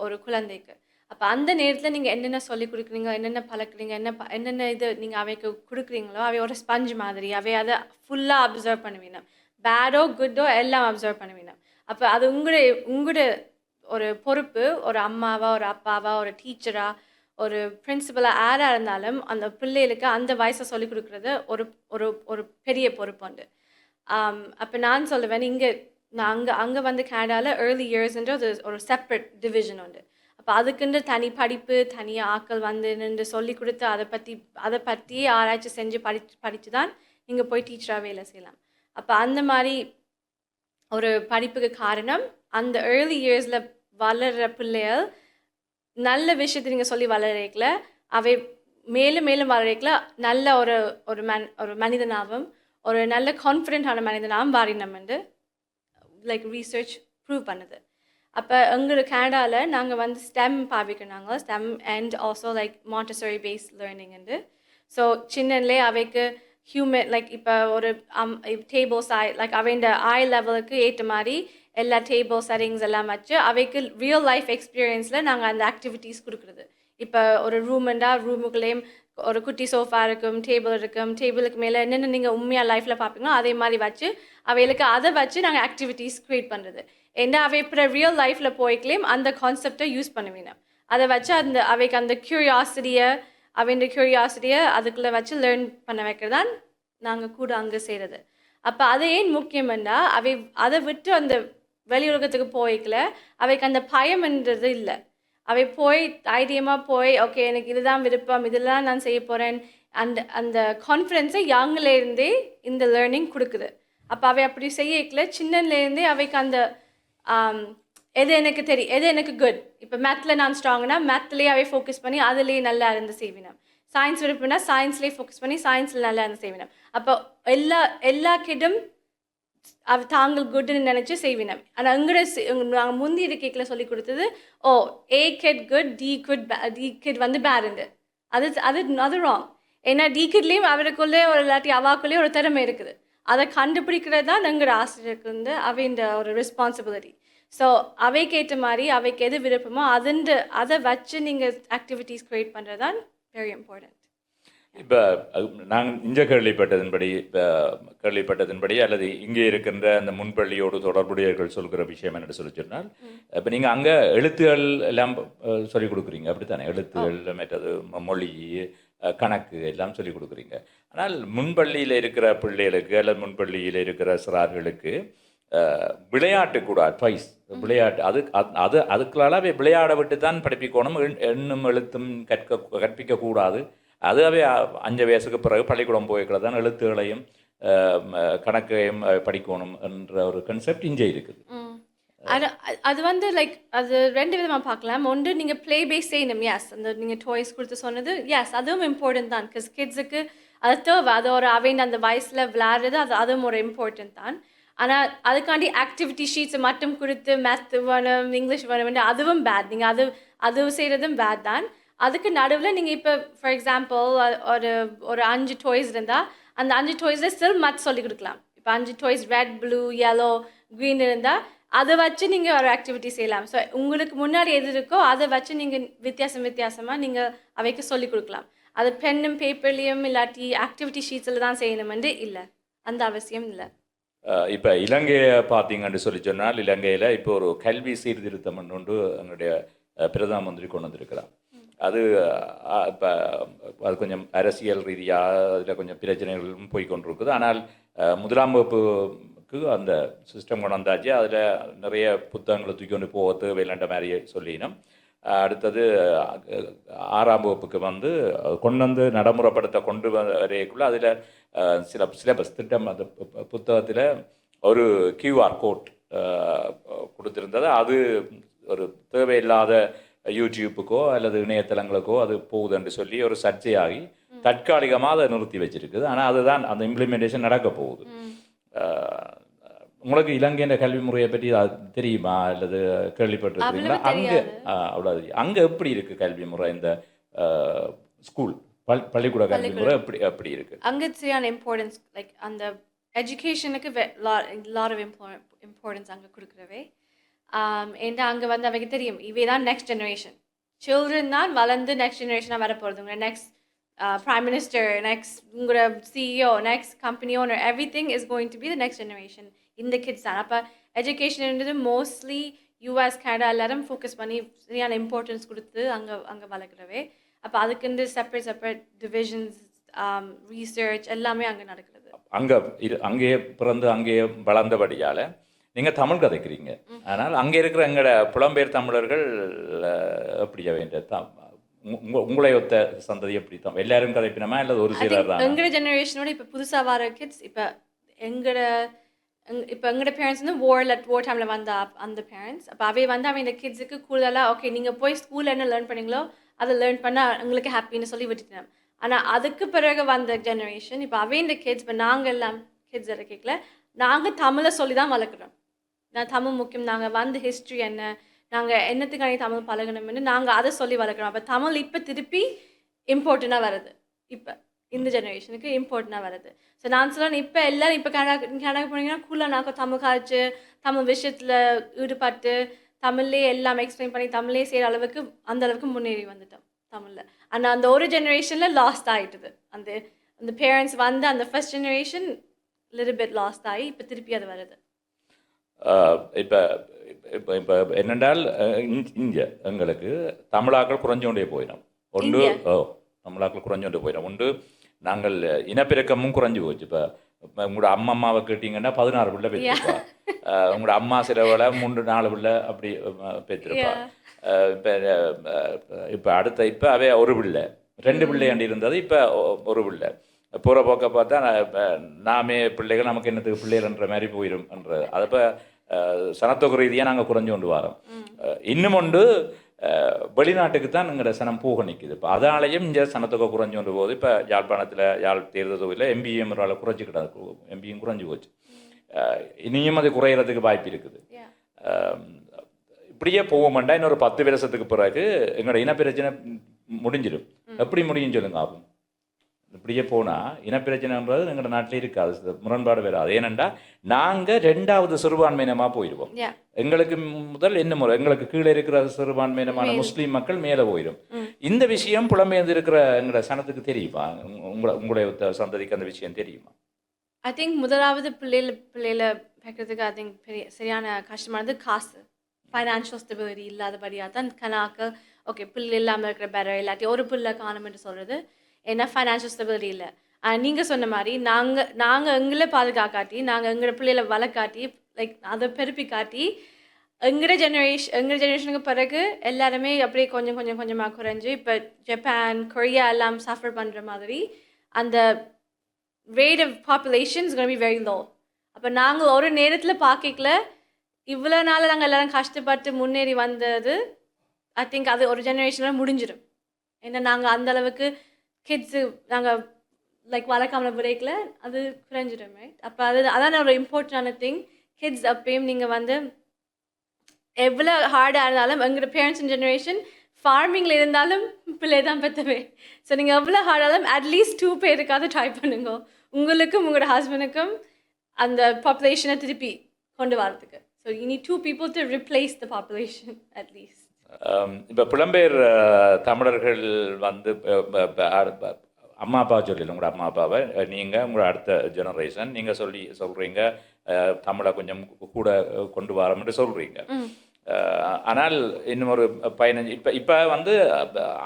Speaker 2: ஒரு குழந்தைக்கு. அப்போ அந்த நேரத்தில் நீங்கள் என்னென்ன சொல்லிக் கொடுக்குறீங்க என்னென்ன பழக்கிறீங்க என்னென்ன இது நீங்கள் அவைக்கு கொடுக்குறீங்களோ அவை ஒரு ஸ்பஞ்ச் மாதிரி அவை அதை ஃபுல்லாக அப்சர்வ் பண்ணுவீங்க. பேடோ குட்டோ எல்லாம் அப்சர்வ் பண்ணுவீங்க. அப்போ அது உங்களோட ஒரு பொறுப்பு ஒரு அம்மாவா ஒரு அப்பாவா ஒரு டீச்சரா ஒரு பிரின்சிபலாக யாராக இருந்தாலும் அந்த பிள்ளைகளுக்கு அந்த வயசை சொல்லிக் கொடுக்குறது ஒரு ஒரு ஒரு பெரிய பொறுப்புண்டு. அப்போ நான் சொல்லுவேன் நான் அங்கே வந்து கனடாவில் ஏர்லி இயர்ஸ்ன்ற ஒரு செப்பரேட் டிவிஷன் உண்டு. அப்போ அதுக்குன்ற தனி படிப்பு தனியாக ஆக்கள் வந்து நின்று சொல்லி கொடுத்து அதை பற்றி ஆராய்ச்சி செஞ்சு படித்து தான் நீங்கள் போய் டீச்சராக வேலை செய்யலாம். அப்போ அந்த மாதிரி ஒரு படிப்புக்கு காரணம் அந்த ஏர்லி இயர்ஸில் வளர்கிற பிள்ளைகள் நல்ல விஷயத்தை நீங்கள் சொல்லி வளர்க்கல அவை மேலும் மேலும் வளர்க்கல நல்ல ஒரு மனிதனாகவும் ஒரு நல்ல கான்ஃபிடென்டான மனிதனாகவும் வாரினம் என்று லைக் ரீசர்ச் ப்ரூவ் பண்ணுது. அப்போ எங்கள் கனடாவில் நாங்கள் வந்து ஸ்டெம் பாவிக்கிறாங்க STEM and also like Montessori based learning என்று. ஸோ சின்னலே அவைக்கு ஹியூமன் லைக் இப்போ ஒரு டேபிள் லைக் அவைண்ட ஐ லெவலுக்கு ஏற்ற மாதிரி எல்லா டேபிள் செட்டிங்ஸ் எல்லாம் வச்சு அவைக்கு ரியல் லைஃப் எக்ஸ்பீரியன்ஸில் நாங்கள் அந்த ஆக்டிவிட்டீஸ் கொடுக்குறது. இப்போ ஒரு ரூம்ண்டா ரூமுக்குள்ளேயும் ஒரு குட்டி சோஃபா இருக்கும் டேபிள் இருக்கும் டேபிளுக்கு மேலே என்னென்ன நீங்கள் உண்மையாக லைஃப்பில் பார்ப்பீங்களோ அதே மாதிரி வச்சு அவைகளுக்கு அதை வச்சு நாங்கள் ஆக்டிவிட்டீஸ் க்ரியேட் பண்ணுறது. ஏன்னா அவை இப்போ ரியல் லைஃப்பில் போய்க்கலையும் அந்த கான்செப்டை யூஸ் பண்ணுவீங்க. அதை வச்சு அவைக்கு அந்த க்யூரியாசிட்டியை அதுக்குள்ளே வச்சு லேர்ன் பண்ண வைக்கிறதான் நாங்கள் கூட அங்கே செய்கிறது. அப்போ அது ஏன் முக்கியம்னா அதை விட்டு அந்த வெளி உலகத்துக்கு போய்க்கல அவைக்கு அந்த பயம்ன்றது இல்லை. அவை போய் தைரியமாக போய் ஓகே எனக்கு இதுதான் விருப்பம் இதெல்லாம் நான் செய்ய போகிறேன் அந்த கான்ஃபிடென்ஸை யங்லேருந்தே இந்த லேர்னிங் கொடுக்குது. அப்போ அவை அப்படி செய்யக்கல சின்னலேருந்தே அவைக்கு அந்த எது எனக்கு தெரியும் எது எனக்கு குட். இப்போ மேத்தில் நான் ஸ்ட்ராங்னா மேத்லேயே அவை ஃபோக்கஸ் பண்ணி அதுலேயே நல்லா இருந்து செய்வினேன். சயின்ஸ் விருப்பம்னா சயின்ஸ்லேயே ஃபோக்கஸ் பண்ணி சயின்ஸில் நல்லா இருந்து செய்வினம். அப்போ எல்லா கிடும் தாங்கள் குட்னு நினச்சி செய்வினம். ஆனால் நாங்கள் முந்தி இருக்கைக்கில் சொல்லி கொடுத்தது, ஓ ஏ கிட் குட், டி கிட் வந்து பேருந்து. அது ராங். ஏன்னா டி கிட்லேயும் அவருக்குள்ளே ஒரு இல்லாட்டி அவாக்குள்ளேயே ஒரு திறமை இருக்குது. அதை கண்டுபிடிக்கிறது தான் எங்களோட ஆசிரியருக்கு வந்து அவைன்ற ஒரு ரெஸ்பான்சிபிலிட்டி. ஸோ அவைக்கு ஏற்ற மாதிரி அவைக்கு எது விருப்பமோ அதை வச்சு நீங்கள் ஆக்டிவிட்டீஸ் க்ரியேட் பண்ணுறது தான் வெரி இம்பார்ட்டன்ட்.
Speaker 1: இப்போ நாங்கள் இங்கே கேள்விப்பட்டதின்படி அல்லது இங்கே இருக்கின்ற அந்த முன்பள்ளியோடு தொடர்புடையவர்கள் சொல்கிற விஷயம் என்னென்னு சொல்லி சொன்னால், இப்போ நீங்கள் அங்கே எழுத்துகள் எல்லாம் சொல்லிக் கொடுக்குறீங்க, அப்படித்தானே? எழுத்துகள் மற்றது மொழி கணக்கு எல்லாம் சொல்லிக் கொடுக்குறீங்க. ஆனால் முன்பள்ளியில் இருக்கிற பிள்ளைகளுக்கு அல்லது முன்பள்ளியில் இருக்கிற சிறார்களுக்கு விளையாட்டு கூட அட்வைஸ், விளையாட்டு அதுக்குள்ளாவே விளையாட விட்டு தான் படிப்பிக்கணும். எண்ணும் எழுத்தும் கற்பிக்கக்கூடாது. அதுவே 5 வயசுக்கு பிறகு பள்ளிக்கூடம் போய்க்கிறது தான் எழுத்துகளையும் கணக்கையும் படிக்கணும் என்ற ஒரு கன்செப்ட் இங்கே இருக்குது.
Speaker 2: அது வந்து லைக் அது 2 விதமாக பார்க்கலாம். ஒன்று நீங்கள் ப்ளே பேஸ் செய்யணும். எஸ், அந்த நீங்கள் டாய்ஸ் கொடுத்து சொன்னது எஸ், அதுவும் இம்பார்ட்டன்ட் தான். பிகாஸ் கிட்ஸுக்கு அது தேவை. அது ஒரு அவைன் அந்த வயசில் விளையாடுறது அதுவும் ஒரு இம்பார்ட்டன்ட் தான். ஆனால் அதுக்காண்டி ஆக்டிவிட்டி ஷீட்ஸை மட்டும் கொடுத்து மேத் வேணும், இங்கிலீஷ் வேணும், அதுவும் பேட். நீங்கள் அது செய்கிறதும் பேட் தான். அதுக்கு நடுவில் நீங்கள் இப்போ ஃபார் எக்ஸாம்பிள் ஒரு 5 டாய்ஸ் இருந்தால் அந்த 5 டாய்ஸில் ஸ்டில் மேத் சொல்லிக் கொடுக்கலாம். இப்போ 5 toys red, blue, yellow, green இருந்தால் அதை வச்சு நீங்கள் ஒரு ஆக்டிவிட்டி செய்யலாம். ஸோ உங்களுக்கு முன்னாடி எது இருக்கோ அதை வச்சு நீங்கள் வித்தியாசமாக நீங்கள் அவைக்கு சொல்லிக் கொடுக்கலாம். அது பென்னும் பேப்பர்லேயும் இல்லாட்டி ஆக்டிவிட்டி ஷீட்ஸில் தான் செய்யணுமென்று இல்லை, அந்த அவசியம் இல்லை.
Speaker 1: இப்போ இலங்கையை பார்த்தீங்கன்னு சொல்லி சொன்னால், இலங்கையில் இப்போ ஒரு கல்வி சீர்திருத்தம் ஒன்று எங்களுடைய பிரதம மந்திரி கொண்டு வந்திருக்கிறார். அது இப்போ அது கொஞ்சம் அரசியல் ரீதியாக அதில் கொஞ்சம் பிரச்சனைகளும் போய் கொண்டிருக்குது. ஆனால் 1ஆம் வகுப்புக்கு அந்த சிஸ்டம் கொண்டு வந்தாச்சு. அதில் நிறைய புத்தகங்களை தூக்கி கொண்டு போக தேவையில்லைன்ற மாதிரியே சொல்லினோம். அடுத்தது 6ஆம் வகுப்புக்கு வந்து கொண்டு வந்து நடைமுறைப்படுத்த கொண்டு வரைக்குள்ள அதில் சிலபஸ் திட்டம் அந்த புத்தகத்தில் ஒரு QR கோட் கொடுத்துருந்தது. அது ஒரு தேவையில்லாத யூடியூப்புக்கோ அல்லது இணையதளங்களுக்கோ அது போகுதுன்னு சொல்லி ஒரு சர்ச்சையாகி தற்காலிகமாக அதை நிறுத்தி வச்சிருக்குது. ஆனால் அதுதான் அந்த இம்ப்ளிமெண்டேஷன் நடக்க போகுது. உங்களுக்கு இலங்கையின் கல்வி முறையை பற்றி தெரியுமா அல்லது கேள்விப்பட்டிருக்கீங்களா? அங்கே எப்படி இருக்குது கல்வி முறை? இந்த ஸ்கூல் பள்ளிக்கூட கல்வி முறை எப்படி இருக்குது?
Speaker 2: அங்கே சரியான இம்பார்ட்டன்ஸ், லைக் அந்த எஜுகேஷனுக்கு லாட் ஆஃப் இம்பார்ட்டன்ஸ் அங்கே கொடுக்குறவே. ஏன்னா அங்கே வந்து அவைக்கு தெரியும் இவே தான் நெக்ஸ்ட் ஜெனரேஷன். சில்ட்ரன் தான் வளர்ந்து நெக்ஸ்ட் ஜெனரேஷனாக வரப்போகிறது. உங்களோட நெக்ஸ்ட் ப்ரைம் மினிஸ்டர், நெக்ஸ்ட் உங்களோட CEO, next company owner, everything is going to be the next generation. இந்த கிட்ஸ் தான். அப்போ எஜுகேஷன்ன்றது மோஸ்ட்லி US, கனடா எல்லாரும் ஃபோக்கஸ் பண்ணி சரியான இம்பார்ட்டன்ஸ் கொடுத்து அங்கே வளர்க்குறவே. அப்போ அதுக்குண்டு செப்பரேட் டிவிஷன்ஸ், ரீசர்ச் எல்லாமே அங்கே நடக்கிறது.
Speaker 1: அங்கேயே பிறந்து அங்கேயே வளர்ந்தபடியால் நீங்கள் தமிழ் கதைக்கிறீங்க. ஆனால் அங்கே இருக்கிற எங்களோட புலம்பெயர் தமிழர்கள் எப்படியா வேண்டிய உங்களை ஒத்த சந்ததி எப்படி தான் எல்லாரும் கதைப்பினமா இல்லை ஒரு சிலர் தான்?
Speaker 2: எங்களோட ஜெனரேஷனோட இப்போ புதுசாக வர கிட்ஸ் இப்போ எங்களோட பேரண்ட்ஸ் வந்து வார் டைமில் வந்த அந்த பேரண்ட்ஸ். அப்போ அவை வந்து அவன் இந்த கிட்ஸுக்கு கூடுதலாக ஓகே நீங்கள் போய் ஸ்கூலில் என்ன லேர்ன் பண்ணீங்களோ அதை லேர்ன் பண்ணால் உங்களுக்கு ஹாப்பின்னு சொல்லி விட்டுட்டேன். ஆனால் அதுக்கு பிறகு வந்த ஜெனரேஷன் இப்போ அவை இந்த கிட்ஸ், இப்போ நாங்கள் எல்லாம் கிட்ஸ் எல்லாம் கேட்கல, நாங்கள் தமிழை சொல்லி தான் வளர்க்குறோம். நான் தமிழ் முக்கியம், நாங்கள் வந்து ஹிஸ்ட்ரி என்ன, நாங்கள் என்னத்துக்கான தமிழ் பழகணும்னு நாங்கள் அதை சொல்லி வளர்க்குறோம். அப்போ தமிழ் இப்போ திருப்பி இம்பார்ட்டண்ட்டாக வருது. இப்போ இந்த ஜெனரேஷனுக்கு இம்பார்ட்டண்ட்டாக வருது. ஸோ நான் சொல்கிறேன், இப்போ எல்லோரும் இப்போ கனடா போனீங்கன்னா கூலாக நாங்கள் தமிழ் காய்ச்சி தமிழ் விஷயத்தில் ஈடுபட்டு தமிழ்லேயே எல்லாம் எக்ஸ்பிளைன் பண்ணி தமிழ்லேயே செய்கிற அளவுக்கு அந்த அளவுக்கு முன்னேறி வந்துட்டோம் தமிழில். ஆனால் அந்த ஒரு ஜெனரேஷனில் லாஸ்ட் ஆகிட்டுது. அந்த பேரண்ட்ஸ் வந்து அந்த first generation little bit last ஆகி இப்போ திருப்பி அது வருது.
Speaker 1: இப்போ இப்போ இப்போ என்னென்றால் இங்கே எங்களுக்கு தமிழாக்கள் குறைஞ்சு கொண்டே போயிடும். ஒன்று தமிழாக்கள் குறைஞ்சு கொண்டே போயிடும். ஒன்று நாங்கள் இனப்பெருக்கமும் குறைஞ்சி போச்சு. இப்போ உங்களோட அம்மாவை கேட்டிங்கன்னா 16 பிள்ளை பெற்றிருப்பா. உங்களோட அம்மா சிலவளை 3-4 பிள்ளை அப்படி பெற்றிருப்பா. இப்போ அடுத்த இப்போ அவே ஒரு பிள்ளை 2 பிள்ளையாண்டி இருந்தது, இப்போ ஒரு பிள்ளை. போகிற போக்க பார்த்தா நாமே பிள்ளைகள் நமக்கு என்னத்துக்கு பிள்ளைகள்ன்ற மாதிரி போயிடும் என்ற அதை இப்போ சனத்தொகை ரீதியாக நாங்கள் குறைஞ்சு கொண்டு வரோம். இன்னும் ஒன்று வெளிநாட்டுக்கு தான் எங்களோட சனம் போக நிற்குது. இப்போ அதாலையும் இங்கே சனத்தொகை குறைஞ்சு கொண்டு போகுது. இப்போ யாழ்ப்பாணத்தில் யாழ் தேர்தல் தொகுதியில் எம்பிஎம் ஒரு ஆள் குறைஞ்சிக்கிட்டாது, எம்பியும் குறைஞ்சி போச்சு. இனியும் அது குறையிறதுக்கு வாய்ப்பு இருக்குது. இப்படியே போவோம்டா இன்னொரு 10 வருஷத்துக்கு பிறகு எங்களோட இனப்பிரச்சனை முடிஞ்சிடும். எப்படி முடியும் சொல்லுங்க ஆகும்? இப்படியே போனால் இனப்பிரச்சனைன்றது எங்களோட நாட்டிலே இருக்காது, முரண்பாடு வராது. ஏனெண்டா நாங்கள் 2வது சிறுபான்மையினமாக போயிடுவோம். எங்களுக்கு முதல் என்ன முறை, எங்களுக்கு கீழே இருக்கிற சிறுபான்மையினமான முஸ்லீம் மக்கள் மேலே போயிடும். இந்த விஷயம் புலம்பெயர்ந்து இருக்கிற எங்களோட சனத்துக்கு தெரியுமா? உங்களுடைய சந்ததிக்கு அந்த விஷயம் தெரியுமா?
Speaker 2: ஐ திங்க் முதலாவது பிள்ளையில வைக்கிறதுக்கு ஐ திங்க் பெரிய சரியான கஷ்டமானது காசு, ஃபைனான்ஷியல் ஸ்டெபிலிட்டி இல்லாதபடியாக தான் கணக்கு. ஓகே, பிள்ளை இல்லாமல் இருக்கிற பெற இல்லாட்டி ஒரு பிள்ளை காணும்னு சொல்கிறது. ஏன்னா ஃபைனான்ஷியல் ஸ்டெபிலிட்டி இல்லை. நீங்கள் சொன்ன மாதிரி நாங்கள் எங்களை பாதுகாக்காட்டி, நாங்கள் எங்களோட பிள்ளைகளை வளர்க்காட்டி, லைக் அதை பெருப்பி காட்டி எங்களோட ஜெனரேஷனுக்கு பிறகு எல்லாருமே அப்படியே கொஞ்சமாக குறைஞ்சி இப்போ ஜப்பான், கொரியா எல்லாம் சஃபர் பண்ணுற மாதிரி அந்த rate of population is going to be very low. அப்போ நாங்கள் ஒரு நேரத்தில் பார்க்கல இவ்வளோ நாள் நாங்கள் எல்லோரும் கஷ்டப்பட்டு முன்னேறி வந்தது ஐ திங்க் அது ஒரு ஜெனரேஷனில் முடிஞ்சிடும். ஏன்னா நாங்கள் அந்த அளவுக்கு கிட்ஸு நாங்கள் லைக் வளர்க்காமல பிரேக்கில் அது குறைஞ்சிடும். ரைட்? அப்போ அதான் ஒரு இம்பார்ட்டண்டான திங். கிட்ஸ் அப்பயும் நீங்கள் வந்து எவ்வளோ ஹார்டாக இருந்தாலும் எங்களோட பேரண்ட்ஸ் ஜெனரேஷன் ஃபார்மிங்கில் இருந்தாலும் பிள்ளை தான் பெற்றவே. ஸோ நீங்கள் எவ்வளோ ஹார்டாலும் அட்லீஸ்ட் 2 பேருக்காவது ட்ரை பண்ணுங்க, உங்களுக்கும் உங்களோட ஹஸ்பண்டுக்கும் அந்த பாப்புலேஷனை திருப்பி கொண்டு வரதுக்கு. So you need 2 people to replace the population at least.
Speaker 1: இப்போ புலம்பெயர் தமிழர்கள் வந்து அம்மா அப்பா சொல்லல, உங்களோட அம்மா அப்பாவை நீங்கள் உங்களோட அடுத்த ஜெனரேஷன் நீங்கள் சொல்கிறீங்க தமிழை கொஞ்சம் கூட கொண்டு வரோம்னு சொல்கிறீங்க. ஆனால் இன்னும் ஒரு 15 இப்போ வந்து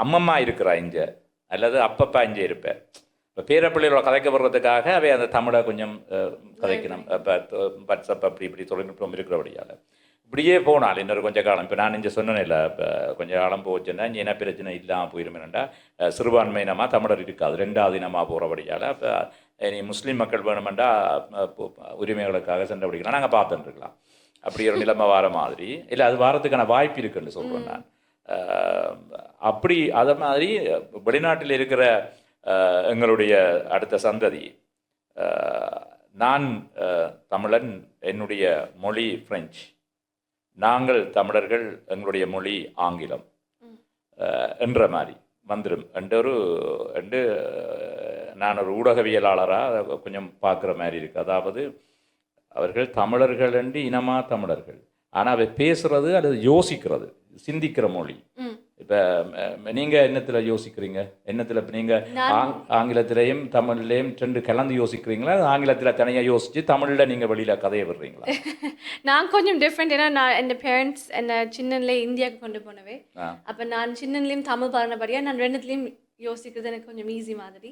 Speaker 1: அம்மம்மா இருக்கிறா இங்கே அல்லது அப்பப்பா இங்கே இருப்பேன். இப்போ பேரப்பிள்ளைகளோட கதைக்க வர்றதுக்காக அவை அந்த தமிழை கொஞ்சம் கதைக்கணும். இப்போ வாட்ஸ்அப் அப்படி இப்படி தொழில்நுட்பம் இருக்கிறபடியால் இப்படியே போனால் இன்னொரு கொஞ்சம் காலம், இப்போ நான் இங்கே சொன்னேன் இல்லை, இப்போ கொஞ்சம் காலம் போச்சுன்னா இங்கே என்ன பிரச்சனை இல்லாமல் போயிருமேனண்டா சிறுபான்மை இனமாக தமிழர் இருக்காது, 2வது இனமாக போகிறபடியால் இப்போ இனி முஸ்லீம் மக்கள் வேணுமெண்டா உரிமைகளுக்காக சண்டை பிடிக்கலாம், நாங்கள் பார்த்துட்டுருக்கலாம். அப்படி ஒரு நிலைமை வார மாதிரி இல்லை, அது வாரத்துக்கான வாய்ப்பு இருக்குன்னு சொல்கிறேன் நான். அப்படி அதை மாதிரி வெளிநாட்டில் இருக்கிற எங்களுடைய அடுத்த சந்ததி, நான் தமிழன், என்னுடைய மொழி ஃப்ரெஞ்சு, நாங்கள் தமிழர்கள் எங்களுடைய மொழி ஆங்கிலம் என்ற மாதிரி வந்துடும் என்று நான் ஒரு ஊடகவியலாளராக கொஞ்சம் பார்க்குற மாதிரி இருக்குது. அதாவது அவர்கள் தமிழர்கள் என்று இனமாக தமிழர்கள், ஆனால் அவை பேசுகிறது அல்லது யோசிக்கிறது சிந்திக்கிற மொழி. இப்போ நீங்கள் என்னத்தில் யோசிக்கிறீங்க? என்னத்தில் இப்போ நீங்கள் ஆங்கிலத்திலையும் தமிழ்லையும் 2 கலந்து யோசிக்கிறீங்களா? ஆங்கிலத்தில் தனியாக யோசித்து தமிழில் நீங்கள் வெளியில் கதையை விடுறீங்களா?
Speaker 2: நான் கொஞ்சம் டிஃப்ரெண்ட். ஏன்னா நான் என் பேரண்ட்ஸ் என்னை சின்னன்லே இந்தியாவுக்கு கொண்டு போனவே. அப்போ நான் சின்னன்லேயும் தமிழ் பாடினபடியாக நான் 2த்துலேயும் யோசிக்கிறது எனக்கு கொஞ்சம் ஈஸி மாதிரி.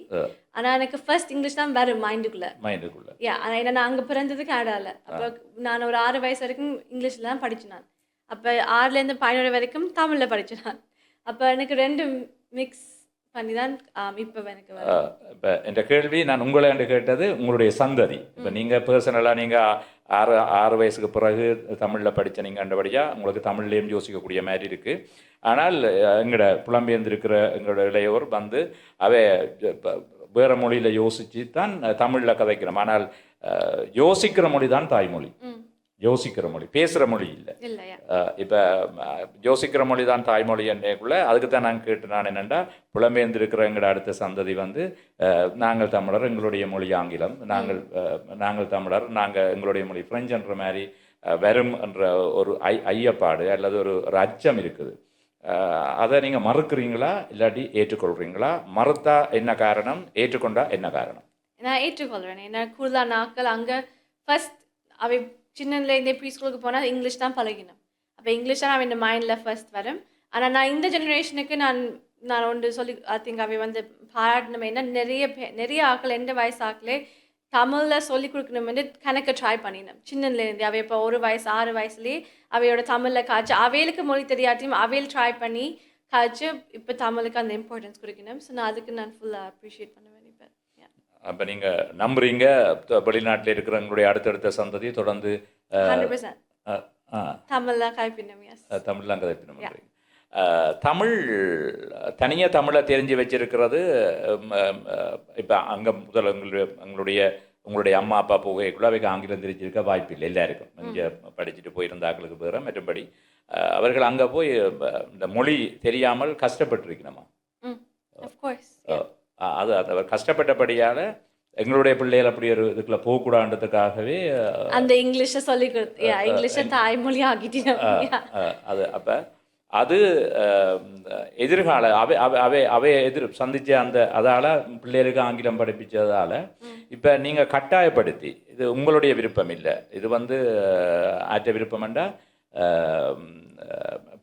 Speaker 2: ஆனால் எனக்கு ஃபர்ஸ்ட் இங்கிலீஷ் தான் வேறு மைண்டுக்குள்ளே. ஆனால் ஏன்னா நான் அங்கே பிறந்தது கனடாவில். அப்போ நான் ஒரு 6 வயசு வரைக்கும் இங்கிலீஷில் தான் படித்தேன் நான். அப்போ 6லேருந்து 11 வரைக்கும் தமிழில் படித்தேன் நான். அப்போ எனக்கு 2 மிக்ஸ் பண்ணி தான் இப்போ எனக்கு
Speaker 1: இப்போ இந்த கேள்வி நான் உங்களை கேட்டது உங்களுடைய சந்ததி. இப்போ நீங்கள் பர்சனலாக நீங்கள் 6 வயசுக்கு பிறகு தமிழில் படித்த நீங்கள் கண்டபடியாக உங்களுக்கு தமிழ்லேயும் யோசிக்கக்கூடிய மாதிரி இருக்குது. ஆனால் எங்களோட புலம்பெயர்ந்திருக்கிற எங்களோட இளையோர் வந்து அவை வேறு மொழியில் யோசித்து தான் தமிழில் கதைக்கிறோம். ஆனால் யோசிக்கிற மொழி தான் தாய்மொழி, யோசிக்கிற மொழி, பேசுகிற மொழி இல்லை. இப்போ யோசிக்கிற மொழி தான் தாய்மொழி என்னக்குள்ள அதுக்கு தான் நான் கேட்டு நான் என்னென்னா புலம்பெயர்ந்திருக்கிற எங்களோட அடுத்த சந்ததி வந்து நாங்கள் தமிழர், எங்களுடைய மொழி ஆங்கிலம், நாங்கள் தமிழர், நாங்கள் எங்களுடைய மொழி ஃப்ரெஞ்சுன்ற மாதிரி வரும் என்ற ஒரு ஐயப்பாடு அல்லது ஒரு அச்சம் இருக்குது. அதை நீங்கள் மறுக்கிறீங்களா இல்லாட்டி ஏற்றுக்கொள்கிறீங்களா? மறுத்தா என்ன காரணம், ஏற்றுக்கொண்டா என்ன காரணம்?
Speaker 2: நான் ஏற்றுக்கொள்கிறேன். ஏன்னா கூடுதலான நாட்கள் அங்கே ஃபர்ஸ்ட் அவை சின்னலேருந்தே ப்ரீ ஸ்கூலுக்கு போனால் இங்கிலீஷ் தான் பழகினோம். அப்போ இங்கிலீஷ் தான் அவன் மைண்டில் ஃபர்ஸ்ட் வரும். ஆனால் நான் இந்த ஜெனரேஷனுக்கு நான் ஒன்று சொல்லி ஐ திங்க் அவை வந்து பாராட்டணும். ஏன்னா நிறைய ஆக்கள் எந்த வயசு ஆக்களே தமிழில் சொல்லிக் கொடுக்கணும்னு கணக்கு ட்ரை பண்ணினோம் சின்னலேருந்து. அவை இப்போ 1 வயசு 6 வயசுலேயே அவையோட தமிழில் காய்ச்சி அவைகளுக்கு மொழி தெரியாட்டியும் அவையில் ட்ரை பண்ணி காய்ச்சி இப்போ தமிழுக்கு அந்த இம்பார்ட்டன்ஸ் கொடுக்கணும். ஸோ நான் அதுக்கு நான் ஃபுல்லாக அப்ரிஷியேட் பண்ணுவேன். இப்போ
Speaker 1: அப்போ நீங்கள் நம்புறீங்க வெளிநாட்டில் இருக்கிற உங்களுடைய அடுத்தடுத்த சந்ததி தொடர்ந்து
Speaker 2: 100% தமிழ்லாம் கதைப்பினம்.
Speaker 1: தமிழ்லாம் கதைப்பினம். தமிழ் தனியாக தமிழை தெரிஞ்சு வச்சிருக்கிறது இப்போ அங்கே முதல்ல உங்களுடைய அம்மா அப்பா போகைக்குள்ள அவைக்கு ஆங்கிலம் தெரிஞ்சிருக்க வாய்ப்பு இல்லை எல்லாருக்கும். இங்கே படிச்சுட்டு போயிருந்தாக்களுக்கு பேர மற்றும்படி அவர்கள் அங்கே போய் இந்த மொழி தெரியாமல் கஷ்டப்பட்டுருக்கணுமா. அது அவர் கஷ்டப்பட்டபடியால் எங்களுடைய பிள்ளைகள் அப்படி ஒரு இதுக்குள்ள போகக்கூடாதுன்றதுக்காகவே
Speaker 2: அந்த இங்கிலீஷை சொல்லி கொடுத்து இங்கிலீஷை தாய்மொழி ஆகிட்டீங்க.
Speaker 1: அது அப்போ அது எதிர்கால அவை சந்திச்ச அந்த அதால் பிள்ளைகளுக்கு ஆங்கிலம் படிப்பிச்சதால் இப்போ நீங்கள் கட்டாயப்படுத்தி இது உங்களுடைய விருப்பம் இல்லை, இது ஆற்ற விருப்பம்ண்டா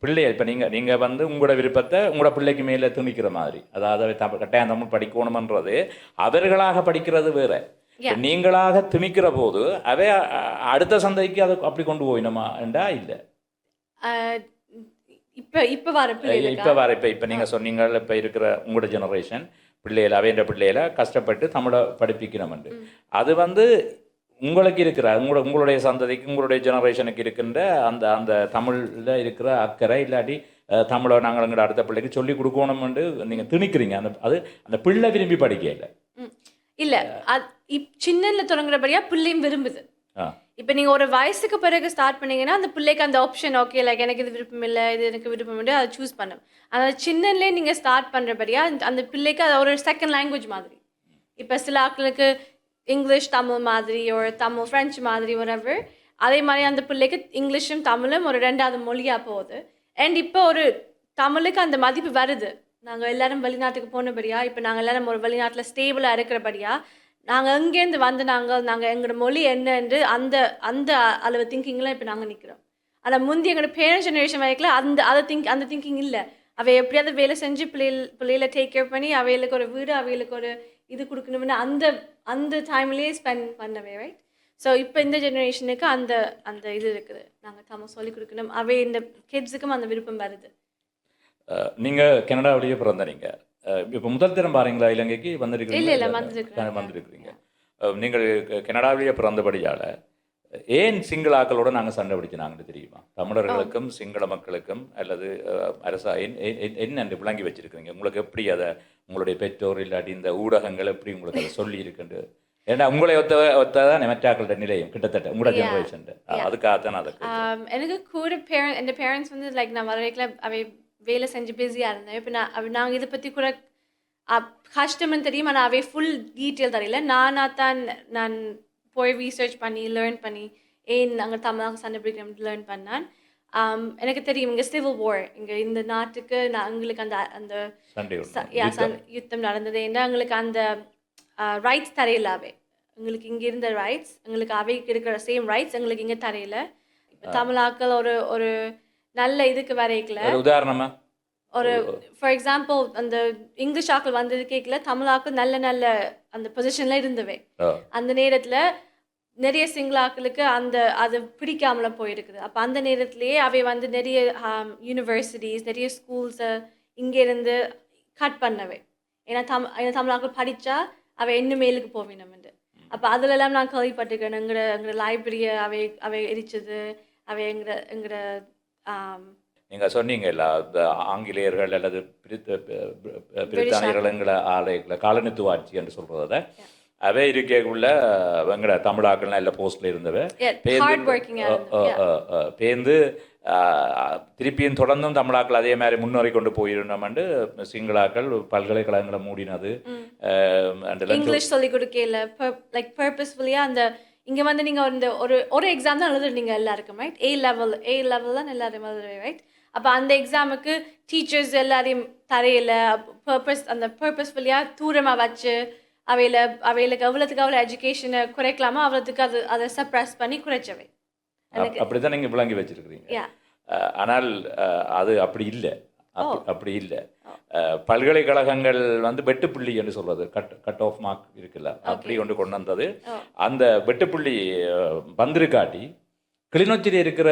Speaker 1: பிள்ளைய இப்போ நீங்கள் உங்களோட விருப்பத்தை உங்களோட பிள்ளைக்கு மேலே திணிக்கிற மாதிரி, அதாவது கட்டாயம் தமிழ் படிக்கணுமன்றது அவர்களாக படிக்கிறது வேற. நீங்களாக திணிக்கிற போது அவை அடுத்த சந்தைக்கு அதை அப்படி கொண்டு போயினோமா என்றா இல்லை. இப்போ நீங்கள் சொன்னீங்க இப்போ இருக்கிற உங்களோட ஜெனரேஷன் பிள்ளைகளை அவைன்ற பிள்ளைகளை கஷ்டப்பட்டு தமிழை படிப்பிக்கணும்ண்டு, அது உங்களுக்கு இருக்கிற உங்களுடைய சந்ததிக்கு உங்களுடைய ஜெனரேஷனுக்கு இருக்கின்ற அந்த தமிழில் இருக்கிற அக்கறை இல்லாட்டி தமிழை நாங்கள் எங்களோட அடுத்த பிள்ளைக்கு சொல்லி கொடுக்கணும்னு நீங்கள் திணிக்கிறீங்க. அந்த பிள்ளை விரும்பி படிக்கல
Speaker 2: இல்லை, சின்னல தொடங்குறபடியா பிள்ளையும் விரும்புது. இப்போ நீங்கள் ஒரு வயசுக்கு பிறகு ஸ்டார்ட் பண்ணீங்கன்னா அந்த பிள்ளைக்கு அந்த ஆப்ஷன் ஓகே லைக் எனக்கு இது விருப்பம் இல்லை இது எனக்கு விருப்பம் இல்லை அதை சூஸ் பண்ணும். அந்த சின்னலே நீங்கள் ஸ்டார்ட் பண்ணுறபடியா அந்த பிள்ளைக்கு அது ஒரு செகண்ட் லாங்குவேஜ் மாதிரி. இப்போ சில ஆட்களுக்கு இங்கிலீஷ் தமிழ் மாதிரி ஒரு தமிழ் ஃப்ரெஞ்சு மாதிரி whatever, அதே மாதிரி அந்த பிள்ளைக்கு இங்கிலீஷும் தமிழும் ஒரு ரெண்டாவது மொழியாக போகுது. அண்ட் இப்போ ஒரு தமிழுக்கு அந்த மதிப்பு வருது. நாங்கள் எல்லாரும் வெளிநாட்டுக்கு போனபடியா, இப்போ நாங்கள் எல்லாரும் ஒரு வெளிநாட்டில் ஸ்டேபிளாக இருக்கிறபடியா, நாங்கள் எங்கேருந்து நாங்கள் எங்களோட மொழி என்னன்று அந்த அந்த அளவு திங்கிங்கில் இப்போ நாங்கள் நிற்கிறோம். ஆனால் முந்தி எங்களோட பேரண்ட்ஸ் ஜெனரேஷன் வரைக்கும் அந்த திங்கிங் இல்லை. அவை எப்படியாவது வேலை செஞ்சு பிள்ளைகளை டேக் கேர் பண்ணி அவைகளுக்கு ஒரு வீடு அவைகளுக்கு ஒரு இது கொடுக்கணும்னு அந்த டைம்லேயே ஸ்பெண்ட் பண்ணவே ரைட். ஸோ இப்போ இந்த ஜெனரேஷனுக்கு அந்த இது இருக்குது, நாங்கள் தமிழ் சொல்லிக் கொடுக்கணும். அவை இந்த கிட்ஸுக்கும் அந்த விருப்பம் வருது.
Speaker 1: நீங்கள் கனடாவிலேயே பிறந்தீங்க, இப்போ முதல் தரம் பாருங்களா இலங்கைக்கு வந்திருக்கிறீங்க. நீங்கள் கனடாவிலேயே பிறந்தபடியால் ஏன் சிங்கள ஆக்களோட நாங்கள் சண்டை பிடிச்சினாங்கன்னு தெரியுமா? தமிழர்களுக்கும் சிங்கள மக்களுக்கும் அல்லது அரசா என்னென்று விளங்கி வச்சிருக்கிறீங்க? உங்களுக்கு எப்படி அதை உங்களுடைய பெற்றோர் இல்லாட்டி இந்த ஊடகங்கள் எப்படி உங்களுக்கு அதை சொல்லி இருக்குன்னு? ஏன்னா உங்களை ஒத்ததான் நெமட்டாக்களோட நிலையம் கிட்டத்தட்ட உங்களோட ஜெனரேஷன், அதுக்காகத்தான் அதை
Speaker 2: எனக்கு கூட என் பேரண்ட்ஸ் லைக் நான் வரைக்கல அவை வேலை செஞ்சு பிஸியாக இருந்தேன். இப்போ நாங்கள் இதை பற்றி கூட கஷ்டம்னு தெரியும், ஆனால் அவை ஃபுல் டீட்டெயில் தெரியல. நான் போய் ரீசர்ச் பண்ணி லேர்ன் பண்ணி ஏன் நாங்கள் தமிழாக சண்டை பிடிக்கணும் லேர்ன் பண்ணேன். எனக்கு தெரியும் இங்கே சிவில் வார் இங்கே இந்த நாட்டுக்கு எங்களுக்கு அந்த யுத்தம் நடந்தது. ஏன்னா எங்களுக்கு அந்த ரைட்ஸ் தரையில அவை எங்களுக்கு இங்கே இருந்த ரைட்ஸ் எங்களுக்கு அவைக்கு இருக்கிற சேம் ரைட்ஸ் எங்களுக்கு இங்கே தரையில. தமிழாக்கள் ஒரு நல்ல இதுக்கு வரைக்கல.
Speaker 1: உதாரணமா
Speaker 2: ஒரு ஃபார் எக்ஸாம்பிள் அந்த இங்கிலீஷ் ஆக்கள் வந்தது கேட்கல, தமிழாக்கள் நல்ல அந்த பொசிஷன்ல இருந்தவை. அந்த நேரத்தில் நிறைய சிங்களாக்களுக்கு அது பிடிக்காமல போயிருக்குது. அப்போ அந்த நேரத்திலேயே அவை நிறைய யூனிவர்சிட்டிஸ் நிறைய ஸ்கூல்ஸை இங்கேருந்து கட் பண்ணவை. ஏன்னா தமிழாக்கள் படித்தா அவை இன்னும் மேலுக்கு போவினோம்ண்டு. அப்போ அதிலெல்லாம் நான் கேள்விப்பட்டிருக்கேன். எங்களோட லைப்ரரியை அவை எரிச்சது, அவை எங்களோட
Speaker 1: நீங்கள் சொன்னீங்கல்ல இந்த ஆங்கிலேயர்கள் அல்லது பிரித்தானியர்கள் எங்களை ஆலைகளை காலனித்துவ ஆட்சி என்று சொல்கிறத அவை இருக்கக்குள்ள எங்களோட தமிழாக்கள்லாம் எல்லா போஸ்டில் இருந்தவை பேர்ந்து திருப்பியும் தொடர்ந்தும் தமிழாக்கள் அதே மாதிரி முன்னேறி கொண்டு போயிருந்தோம்ண்டு சிங்களாக்கள் பல்கலைக்கழகங்களை மூடினது.
Speaker 2: இங்கிலீஷ் சொல்லிக் கொடுக்கல லைக் பர்பஸ்ஃபுல்லியாக அந்த இங்கே நீங்கள் ஒரு எக்ஸாம் தான் எழுதுறீங்க எல்லாருக்கும் ரைட். ஏ லெவல் தான் எல்லாரும் எழுதுறேன் ரைட். அப்போ அந்த எக்ஸாமுக்கு டீச்சர்ஸ் எல்லாரையும் தரையில் அந்த பர்பஸ்ஃபுல்லியாக தூரமாக வச்சு அவைகளுக்கு அவ்வளோத்துக்கு எஜுகேஷனை குறைக்கலாமா அவ்வளோத்துக்கு அதை சப்ரஸ் பண்ணி குறைச்சவை.
Speaker 1: அப்படிதான் நீங்கள் விளங்கி வச்சிருக்கிறீங்க. ஆனால் அது அப்படி இல்லை. பல்கலைக்கழகங்கள் வெட்டுப்புள்ளி என்று சொல்றது கட் ஆஃப் மார்க் இருக்குல்ல, அப்படி கொண்டு வந்தது. அந்த வெட்டுப்புள்ளி வந்திருக்காட்டி கிளிநொச்சியில் இருக்கிற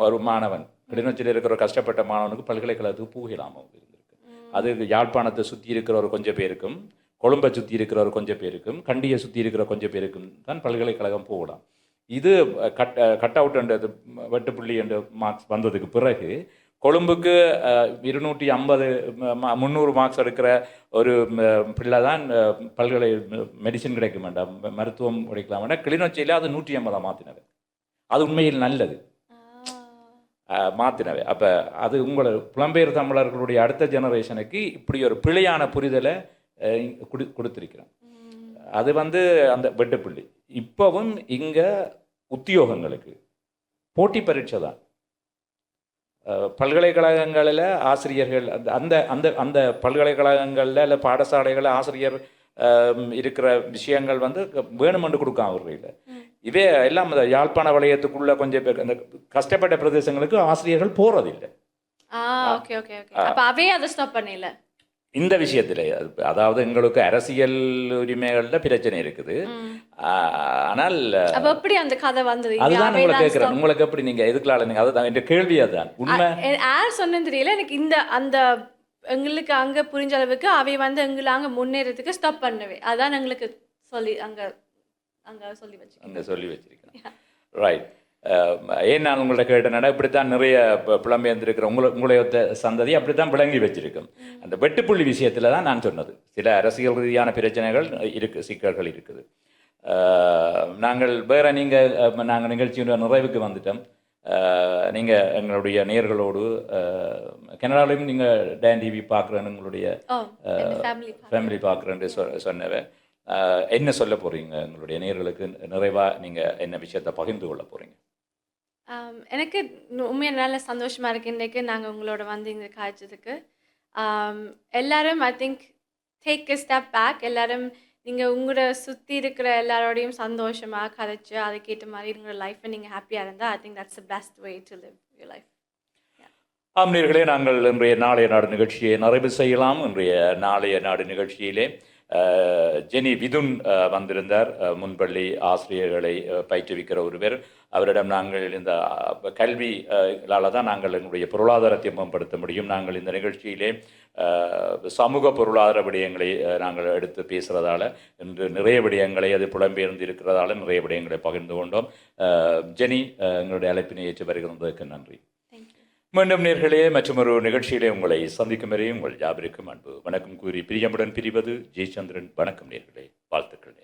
Speaker 1: ஒரு மாணவன், கிளிநொச்சியில் இருக்கிற ஒரு கஷ்டப்பட்ட மாணவனுக்கு பல்கலைக்கழகத்துக்கு போகலாமல் இருந்திருக்கு. அது யாழ்ப்பாணத்தை சுற்றி இருக்கிற ஒரு கொஞ்சம் பேருக்கும், கொழும்பை சுற்றி இருக்கிற ஒரு கொஞ்சம் பேருக்கும், கண்டியை சுற்றி இருக்கிற கொஞ்சம் பேருக்கும் தான் பல்கலைக்கழகம் போகலாம். இது கட் அவுட் என்றது வெட்டுப்புள்ளி என்ற மார்க்ஸ் வந்ததுக்கு பிறகு கொழும்புக்கு 250 300 மார்க்ஸ் எடுக்கிற ஒரு பிள்ளை தான் பல்கலை மெடிசின் கிடைக்க வேண்டாம், மருத்துவம் கிடைக்கலாம் வேண்டாம். கிளிநொச்சியில் அது 150 மாற்றினது. அது உண்மையில் நல்லது மாற்றினவை. அப்போ அது உங்களை புலம்பெயர் தமிழர்களுடைய அடுத்த ஜெனரேஷனுக்கு இப்படி ஒரு பிழையான புரிதலை கொடுத்துருக்கிறோம். அது அந்த வெட்டுப்புள்ளி. இப்போவும் இங்கே உத்தியோகங்களுக்கு போட்டி பரீட்சை தான். பல்கலைக்கழகங்களில் ஆசிரியர்கள் அந்த அந்த அந்த பல்கலைக்கழகங்களில் இல்லை பாடசாலைகளில் ஆசிரியர் இருக்கிற விஷயங்கள் வேணுமென்று கொடுக்காம அவர்கள் இதே எல்லாம் அந்த யாழ்ப்பாண வலயத்துக்குள்ள கொஞ்சம் பேர் அந்த கஷ்டப்பட்ட பிரதேசங்களுக்கு ஆசிரியர்கள் போகிறதில்லை.
Speaker 2: Okay okay okay. அப்போ அவே அதை ஸ்டாப் பண்ணல
Speaker 1: இந்த விஷயத்தில். அதாவது எங்களுக்கு அரசியல் உரிமைகளில் பிரச்சனை இருக்குது. ஆனால்
Speaker 2: எப்படி அந்த கதை வந்தது?
Speaker 1: அதுதான் உங்களை கேட்குறேன். உங்களுக்கு எப்படி நீங்கள் எதுக்குள்ள நீங்கள் அதுதான் என் கேள்வி. அதுதான் உண்மை.
Speaker 2: யார் சொன்னது தெரியல எனக்கு. இந்த அந்த எங்களுக்கு அங்கே புரிஞ்ச அளவுக்கு அவை எங்களை அங்கே முன்னேறதுக்கு ஸ்டாப் பண்ணவே அதான் எங்களுக்கு சொல்லி அங்கே சொல்லி வச்சிருக்கேன். ரைட். ஏன் நான் உங்கள்கிட்ட கேட்டேன்னா இப்படித்தான் நிறைய புலம்பெயர்ந்திருக்கிற உங்களுடைய சந்ததி அப்படித்தான் விளங்கி வச்சிருக்கும். அந்த வெட்டுப்புள்ளி விஷயத்தில் தான் நான் சொன்னது. சில அரசியல் ரீதியான பிரச்சனைகள் சிக்கல்கள் இருக்குது. நாங்கள் வேற நாங்கள் நிகழ்ச்சியோட நிறைவுக்கு வந்துட்டோம். நீங்கள் எங்களுடைய நேயர்களோடு கனடாலையும் நீங்கள் டான் டிவி பார்க்குறேன்னு உங்களுடைய ஃபேமிலி பார்க்குறேன்னு சொன்னவை என்ன சொல்ல போகிறீங்க எங்களுடைய நேயர்களுக்கு? நிறைவாக நீங்கள் என்ன விஷயத்தை பகிர்ந்து கொள்ள போகிறீங்க? எனக்கு உண்மையாக நல்ல சந்தோஷமாக இருக்குது இன்றைக்கு நாங்கள் உங்களோட இங்கே காய்ச்சதுக்கு. எல்லாரும் I think take a step back. எல்லாரும் நீங்கள் உங்களோட சுற்றி இருக்கிற எல்லாரோடையும் சந்தோஷமாக கதைச்சு அதுக்கேற்ற மாதிரி உங்களோட லைஃப்பை நீங்கள் ஹாப்பியாக இருந்தால் I think that's the best way to live your life.
Speaker 1: ஆம் நேயர்களே, நாங்கள் இன்றைய நாளைய நாடு நிகழ்ச்சியை நிறைவு செய்யலாம். இன்றைய நாளைய நாடு நிகழ்ச்சியிலே ஜெனி விதுன் வந்திருந்தார். முன்பள்ளி ஆசிரியர்களை பயிற்றுவிக்கிற ஒருவர். அவரிடம் நாங்கள் இந்த கல்வியால் தான் நாங்கள் எங்களுடைய பொருளாதாரத்தை மேம்படுத்த முடியும். நாங்கள் இந்த நிகழ்ச்சியிலே சமூக பொருளாதார விடயங்களை நாங்கள் எடுத்து பேசுகிறதால இன்று நிறைய விடயங்களை அது புலம்பெயர்ந்து இருக்கிறதால நிறைய விடயங்களை பகிர்ந்து கொண்டோம். ஜெனி, எங்களுடைய அழைப்பினை ஏற்று வருகிறதற்கு நன்றி. மீண்டும் நேர்களே மற்றொரு நிகழ்ச்சியிலே உங்களை சந்திக்கும் வரை உங்கள் யாவருக்கும் அன்பு வணக்கம் கூறி பிரியமுடன் பிரிவது ஜெயச்சந்திரன். வணக்கம் நேர்களே, வாழ்த்துக்கள்.